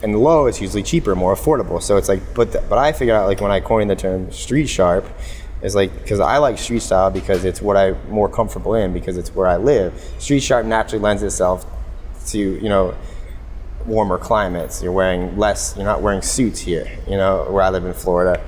And the low is usually cheaper, more affordable. So it's like, but I figured out like when I coined the term street sharp, is like, because I like street style because it's what I'm more comfortable in because it's where I live. Street sharp naturally lends itself to, you know, warmer climates. You're not wearing suits here, you know, where I live in Florida.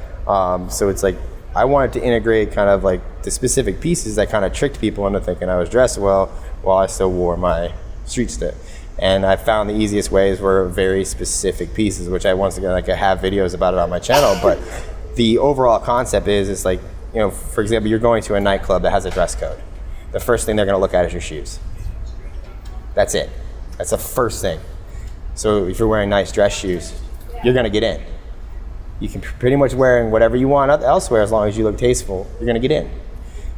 So it's like, I wanted to integrate kind of like the specific pieces that kind of tricked people into thinking I was dressed well while I still wore my street stuff. And I found the easiest ways were very specific pieces, which I once again, like I have videos about it on my channel, but the overall concept is like, you know, for example, you're going to a nightclub that has a dress code. The first thing they're gonna look at is your shoes. That's it. That's the first thing. So if you're wearing nice dress shoes, you're gonna get in. You can pretty much wearing whatever you want elsewhere as long as you look tasteful, you're gonna get in.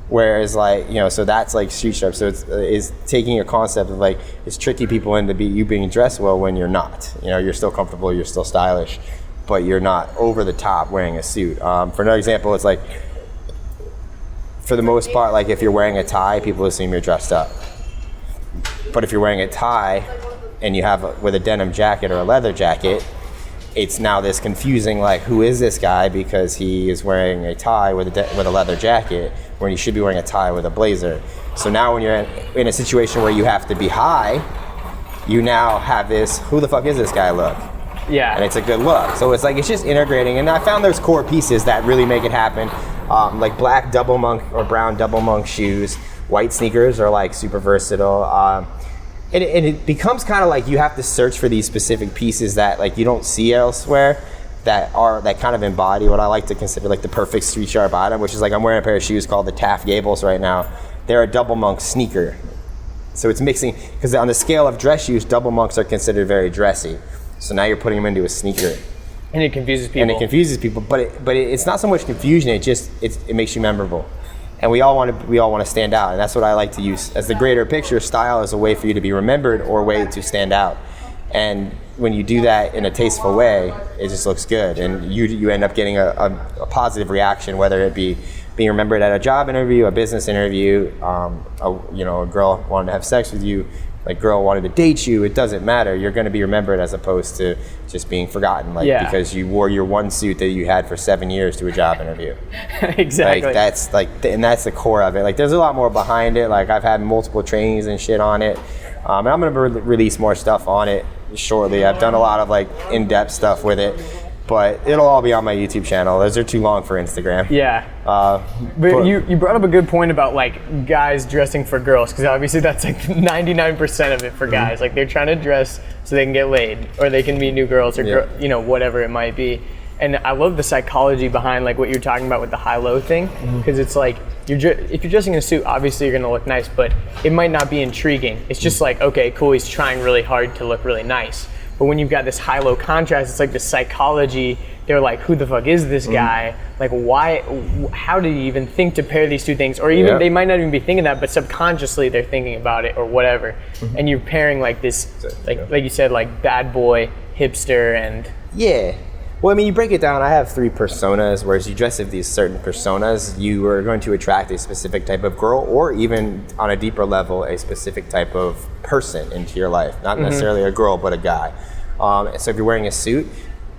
Whereas like, you know, so that's like street sharp. So it's taking a concept of like, it's tricking people into you being dressed well when you're not. You know, you're still comfortable, you're still stylish, but you're not over the top wearing a suit. For another example, it's like, for the most part, like if you're wearing a tie, people assume you're dressed up. But if you're wearing a tie and you have with a denim jacket or a leather jacket, it's now this confusing, like, who is this guy because he is wearing a tie with a leather jacket when you should be wearing a tie with a blazer. So now when you're in a situation where you have to be high, you now have this, who the fuck is this guy look?
Yeah.
And it's a good look. So it's like, it's just integrating. And I found there's core pieces that really make it happen. Like black double monk or brown double monk shoes. White sneakers are like super versatile. And it becomes kind of like you have to search for these specific pieces that like you don't see elsewhere that kind of embody what I like to consider like the perfect street sharp item, which is like I'm wearing a pair of shoes called the Taft Gables right now. They're a double monk sneaker. So it's mixing, because on the scale of dress shoes, double monks are considered very dressy. So now you're putting them into a sneaker.
And it confuses people.
But it's not so much confusion. It makes you memorable, and we all want to stand out, and that's what I like to use as the greater picture. Style is a way for you to be remembered or a way to stand out, and when you do that in a tasteful way, it just looks good, and you end up getting a positive reaction, whether it be being remembered at a job interview, a business interview, a girl wanted to have sex with you, like girl wanted to date you. It doesn't matter. You're going to be remembered as opposed to just being forgotten, because you wore your one suit that you had for 7 years to a job interview.
Exactly.
And that's the core of it. Like, there's a lot more behind it. Like, I've had multiple trainings and shit on it, and I'm going to release more stuff on it shortly. I've done a lot of like in-depth stuff with it, but it'll all be on my YouTube channel. Those are too long for Instagram.
Yeah. But you brought up a good point about like guys dressing for girls, because obviously that's like 99% of it for guys. Mm-hmm. Like, they're trying to dress so they can get laid, or they can meet new girls, or whatever it might be. And I love the psychology behind like what you're talking about with the high-low thing, because it's like if you're dressing in a suit, obviously you're gonna look nice, but it might not be intriguing. It's just like, okay, cool, he's trying really hard to look really nice. But when you've got this high-low contrast, it's like the psychology. They're like, who the fuck is this guy? Like, why? How do you even think to pair these two things? Or even they might not even be thinking that, but subconsciously they're thinking about it or whatever. Mm-hmm. And you're pairing like this, like you said, like bad boy, hipster, and
Well, I mean, you break it down. I have 3 personas, whereas you dress with these certain personas, you are going to attract a specific type of girl, or even on a deeper level, a specific type of person into your life. Not necessarily a girl, but a guy. So if you're wearing a suit,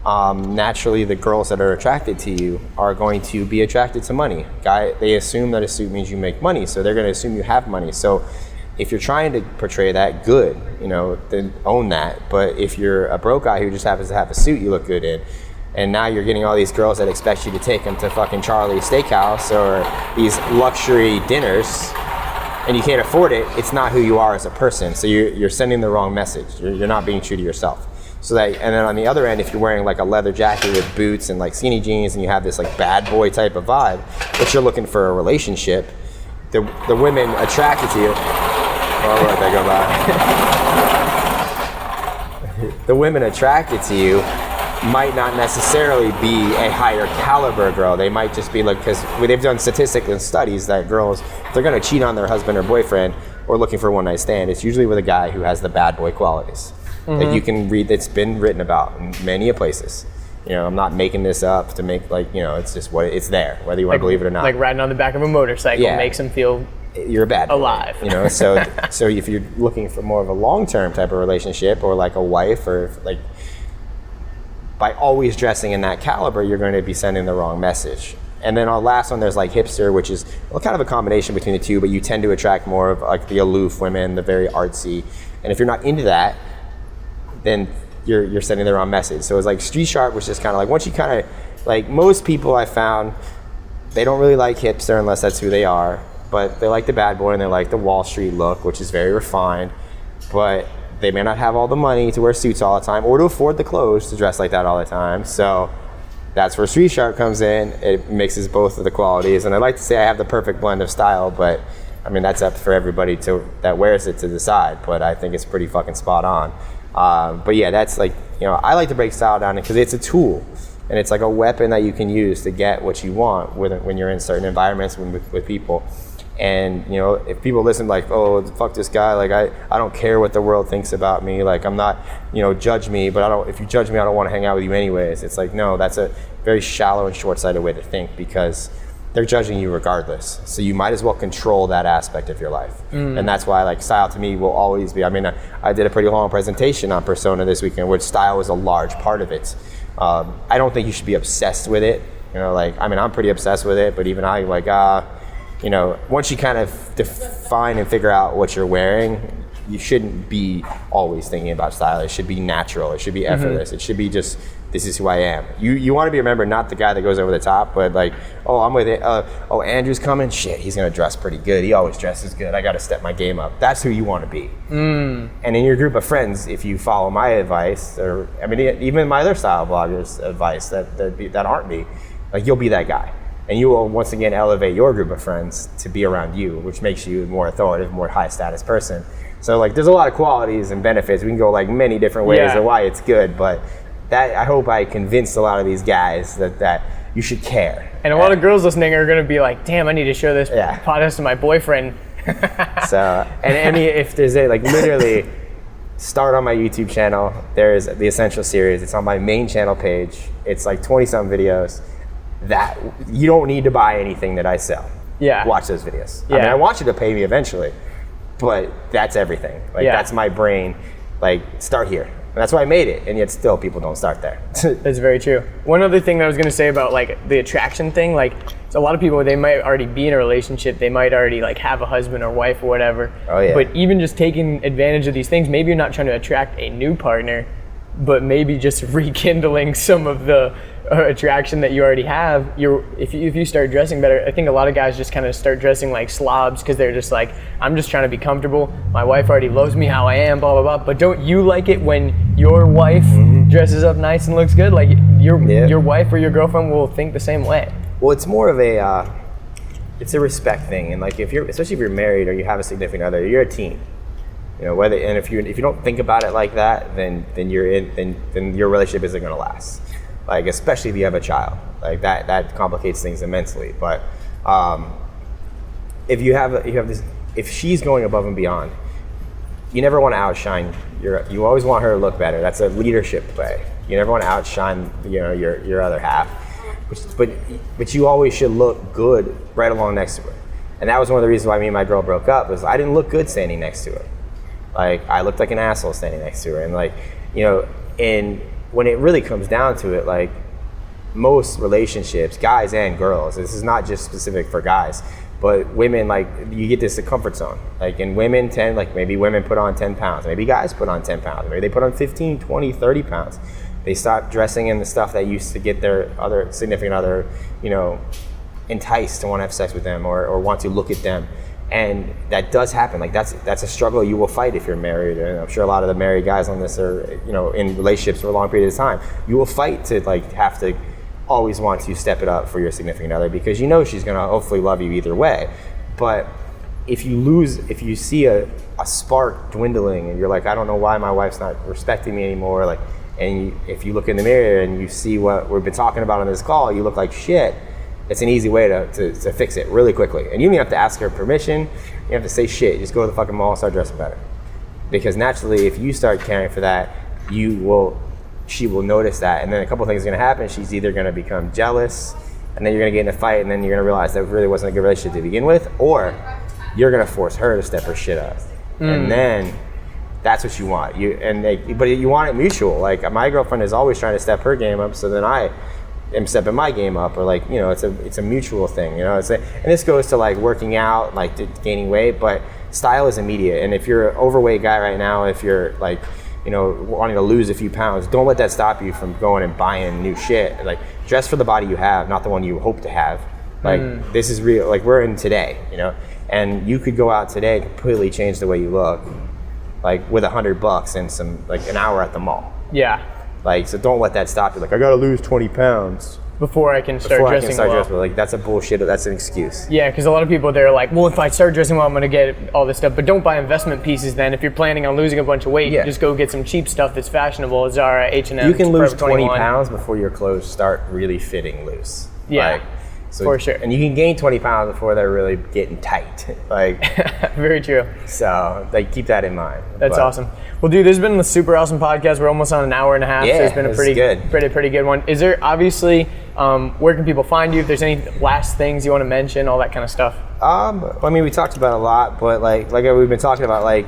naturally the girls that are attracted to you are going to be attracted to money. They assume that a suit means you make money, so they're going to assume you have money. So if you're trying to portray that, good, then own that. But if you're a broke guy who just happens to have a suit you look good in, and now you're getting all these girls that expect you to take them to fucking Charlie's Steakhouse or these luxury dinners, and you can't afford it, it's not who you are as a person. So you're sending the wrong message. You're not being true to yourself. And then on the other end, if you're wearing like a leather jacket with boots and like skinny jeans, and you have this like bad boy type of vibe, but you're looking for a relationship, the women attracted to you. Oh, let that go by. The women attracted to you might not necessarily be a higher caliber girl. They might just be like, because they've done statistics and studies that girls, if they're going to cheat on their husband or boyfriend or looking for a one night stand, it's usually with a guy who has the bad boy qualities. Mm-hmm. That you can read, that's been written about in many places. I'm not making this up to make it's just it's there, whether you want to believe it or not.
Like riding on the back of a motorcycle makes them feel
you're a bad boy,
alive.
So if you're looking for more of a long-term type of relationship, or like a wife, or like, by always dressing in that caliber, you're going to be sending the wrong message. And then our last one, there's like hipster, which is kind of a combination between the two, but you tend to attract more of like the aloof women, the very artsy. And if you're not into that, then you're sending the wrong message. So it's like street sharp, which is kind of like, once you kind of, like, most people I found, they don't really like hipster unless that's who they are, but they like the bad boy and they like the Wall Street look, which is very refined, but they may not have all the money to wear suits all the time or to afford the clothes to dress like that all the time. So that's where street sharp comes in. It mixes both of the qualities. And I like to say I have the perfect blend of style, but I mean, that's up for everybody that wears it to decide. But I think it's pretty fucking spot on. But yeah, that's like, I like to break style down because it's a tool. And it's like a weapon that you can use to get what you want when you're in certain environments with people. And if people listen like, oh, fuck this guy, like I don't care what the world thinks about me, like I'm not, judge me, but if you judge me, I don't want to hang out with you anyways. It's like, no, that's a very shallow and short-sighted way to think, because they're judging you regardless. So you might as well control that aspect of your life. And that's why like style to me will always be, I did a pretty long presentation on persona this weekend, which style was a large part of it. I don't think you should be obsessed with it. I'm pretty obsessed with it, but even I once you kind of define and figure out what you're wearing, you shouldn't be always thinking about style. It should be natural. It should be effortless. It should be just, this is who I am. You want to be remembered, not the guy that goes over the top, but like, oh, I'm with it. Oh, Andrew's coming. Shit, he's going to dress pretty good. He always dresses good. I got to step my game up. That's who you want to be. And in your group of friends, if you follow my advice, or even my other style bloggers' advice that aren't me, like, you'll be that guy. And you will once again elevate your group of friends to be around you, which makes you a more authoritative, more high status person. So like there's a lot of qualities and benefits. We can go like many different ways of why it's good, but that I hope I convinced a lot of these guys that you should care.
And a lot of girls listening are going to be like, damn, I need to show this podcast to my boyfriend.
So, and any, if there's literally start on my YouTube channel, there's the Essential series. It's on my main channel page. It's like 20-something videos that you don't need to buy anything that I sell.
Yeah.
Watch those videos. I mean, I want you to pay me eventually, but that's everything. Like that's my brain. Like start here. And that's why I made it, and yet still people don't start there.
That's very true. One other thing that I was going to say about like the attraction thing, like a lot of people, they might already be in a relationship, they might already like have a husband or wife or whatever.
Oh yeah.
But even just taking advantage of these things, maybe you're not trying to attract a new partner, but maybe just rekindling some of the attraction that you already have. If you start dressing better, I think a lot of guys just kind of start dressing like slobs because they're just like, I'm just trying to be comfortable. My wife already loves me how I am, blah, blah, blah. But don't you like it when your wife dresses up nice and looks good? Like your wife or your girlfriend will think the same way.
Well, it's more of a, it's a respect thing. And like especially if you're married or you have a significant other, you're a team. You know, if you don't think about it like that, then your relationship isn't going to last. Like especially if you have a child, like that complicates things immensely. But if you have this, if she's going above and beyond, you never want to outshine you always want her to look better. That's a leadership play. You never want to outshine your other half, but you always should look good right along next to her. And that was one of the reasons why me and my girl broke up, was I didn't look good standing next to her. Like I looked like an asshole standing next to her, and like and when it really comes down to it, like most relationships, guys and girls, this is not just specific for guys, but women, like you get this comfort zone. Like and women tend, like maybe women put on 10 pounds, maybe guys put on 10 pounds, maybe they put on 15, 20, 30 pounds. They stop dressing in the stuff that used to get their other significant other, enticed to want to have sex with them or want to look at them. And that does happen. Like that's a struggle you will fight if you're married. And I'm sure a lot of the married guys on this are, in relationships for a long period of time. You will fight to like have to always want to step it up for your significant other because she's gonna hopefully love you either way. But if you see a spark dwindling and you're like, I don't know why my wife's not respecting me anymore, like, and if you look in the mirror and you see what we've been talking about on this call, you look like shit. It's an easy way to fix it really quickly. And you don't even have to ask her permission. You have to say shit. Just go to the fucking mall and start dressing better. Because naturally, if you start caring for that, she will notice that. And then a couple of things are going to happen. She's either going to become jealous, and then you're going to get in a fight, and then you're going to realize that really wasn't a good relationship to begin with, or you're going to force her to step her shit up. And then that's what you want. But you want it mutual. Like my girlfriend is always trying to step her game up, so then I am stepping my game up, or like it's a mutual thing. And this goes to like working out, like gaining weight, but style is immediate. And if you're an overweight guy right now, if you're like wanting to lose a few pounds, don't let that stop you from going and buying new shit. Like dress for the body you have, not the one you hope to have. Like this is real. Like we're in today, and you could go out today and completely change the way you look, like with $100 and some like an hour at the mall.
Yeah.
Like, so don't let that stop you. Like, I gotta lose 20 pounds
before I can start dressing well.
Like, that's a bullshit. That's an excuse.
Yeah, because a lot of people, they're like, well, if I start dressing well, I'm gonna get all this stuff. But don't buy investment pieces then. If you're planning on losing a bunch of weight, just go get some cheap stuff that's fashionable. Zara, H&M.
You can lose 20 pounds before your clothes start really fitting loose.
Yeah. For sure.
And you can gain 20 pounds before they're really getting tight. Like,
very true.
So, like, keep that in mind.
That's awesome. Well, dude, this has been a super awesome podcast. We're almost on an hour and a half, so it's been a pretty good one. Is there obviously, where can people find you? If there's any last things you want to mention, all that kind of stuff.
I mean, we talked about a lot, but like we've been talking about, like,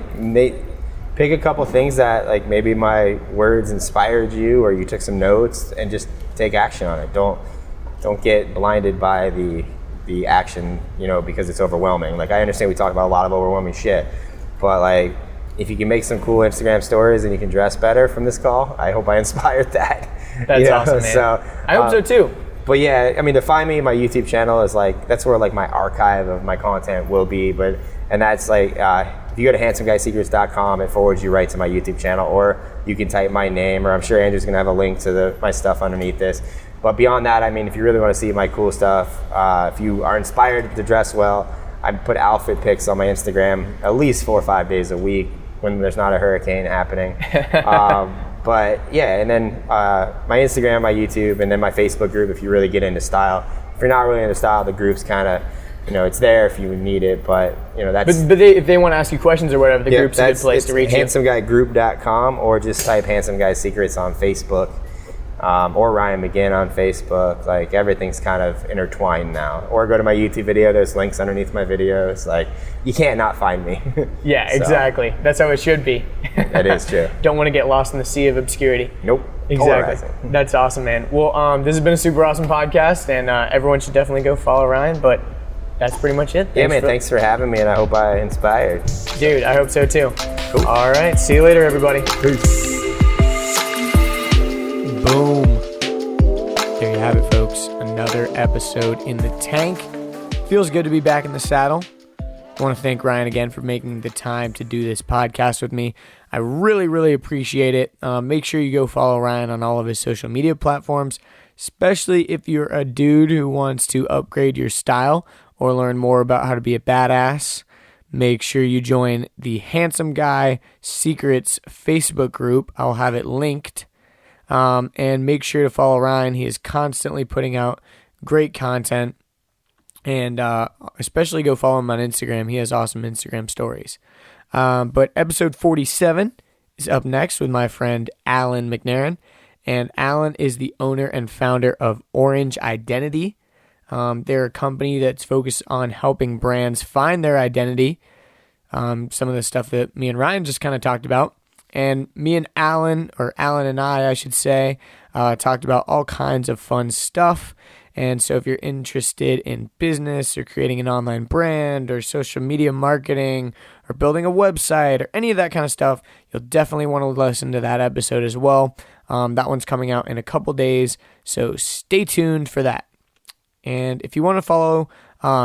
pick a couple things that like maybe my words inspired you, or you took some notes, and just take action on it. Don't get blinded by the action, because it's overwhelming. Like, I understand we talk about a lot of overwhelming shit, but like, if you can make some cool Instagram stories and you can dress better from this call, I hope I inspired that.
That's awesome, man. So, I hope so too.
But yeah, I mean, to find me, my YouTube channel is like, that's where like my archive of my content will be. And that's like, if you go to handsomeguySecrets.com, it forwards you right to my YouTube channel, or you can type my name, or I'm sure Andrew's gonna have a link to my stuff underneath this. But beyond that, I mean, if you really want to see my cool stuff, if you are inspired to dress well, I put outfit pics on my Instagram at least 4 or 5 days a week, when there's not a hurricane happening. But yeah, and then my Instagram, my YouTube, and then my Facebook group if you really get into style. If you're not really into style, the group's kind of, it's there if you need it, but that's...
But if they want to ask you questions or whatever, the group's a good place to reach you.
HandsomeGuyGroup.com, or just type Handsome Guy Secrets on Facebook, or Ryan Magin on Facebook. Like, everything's kind of intertwined now. Or go to my YouTube video, there's links underneath my videos. Like, you can't not find me.
Yeah, exactly. That's how it should be.
That is true.
Don't want to get lost in the sea of obscurity.
Nope.
Exactly.
Polarizing.
That's awesome, man. Well, this has been a super awesome podcast, and everyone should definitely go follow Ryan, but that's pretty much it.
Thanks for having me, and I hope I inspired.
Dude, I hope so too.
Cool.
All right. See you later, everybody.
Peace.
Boom. There you have it, folks. Another episode in the tank. Feels good to be back in the saddle. I want to thank Ryan again for making the time to do this podcast with me. I really, really appreciate it. Make sure you go follow Ryan on all of his social media platforms, especially if you're a dude who wants to upgrade your style or learn more about how to be a badass. Make sure you join the Handsome Guy Secrets Facebook group. I'll have it linked. And make sure to follow Ryan. He is constantly putting out great content. And especially go follow him on Instagram. He has awesome Instagram stories. But episode 47 is up next with my friend Alan McNairn. And Alan is the owner and founder of Orange Identity. They're a company that's focused on helping brands find their identity. Some of the stuff that me and Ryan just kind of talked about. And me and Alan, or Alan and I should say, talked about all kinds of fun stuff. And so if you're interested in business or creating an online brand or social media marketing or building a website or any of that kind of stuff, you'll definitely want to listen to that episode as well. That one's coming out in a couple days, so stay tuned for that. And if you want to follow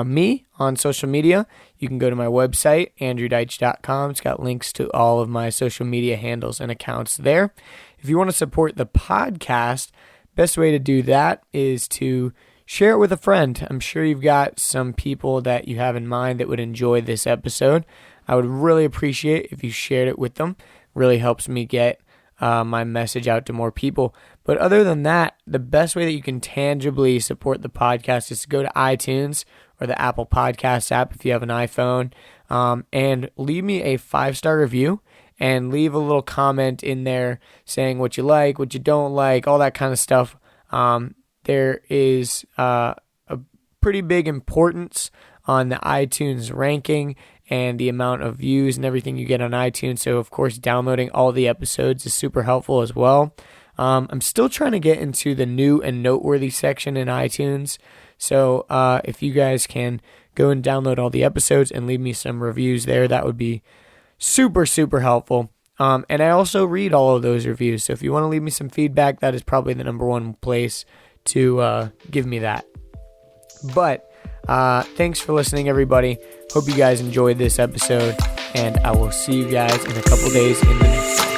me on social media, you can go to my website, andrewdeitch.com. It's got links to all of my social media handles and accounts there. If you want to support the podcast, best way to do that is to share it with a friend. I'm sure you've got some people that you have in mind that would enjoy this episode. I would really appreciate if you shared it with them. Really helps me get my message out to more people. But other than that, the best way that you can tangibly support the podcast is to go to iTunes or the Apple Podcasts app if you have an iPhone, and leave me a 5-star review and leave a little comment in there saying what you like, what you don't like, all that kind of stuff. There is a pretty big importance on the iTunes ranking and the amount of views and everything you get on iTunes. So, of course, downloading all the episodes is super helpful as well. I'm still trying to get into the new and noteworthy section in iTunes. So if you guys can go and download all the episodes and leave me some reviews there, that would be super, super helpful. And I also read all of those reviews. So if you want to leave me some feedback, that is probably the number one place to give me that. But thanks for listening, everybody. Hope you guys enjoyed this episode, and I will see you guys in a couple days in the next one.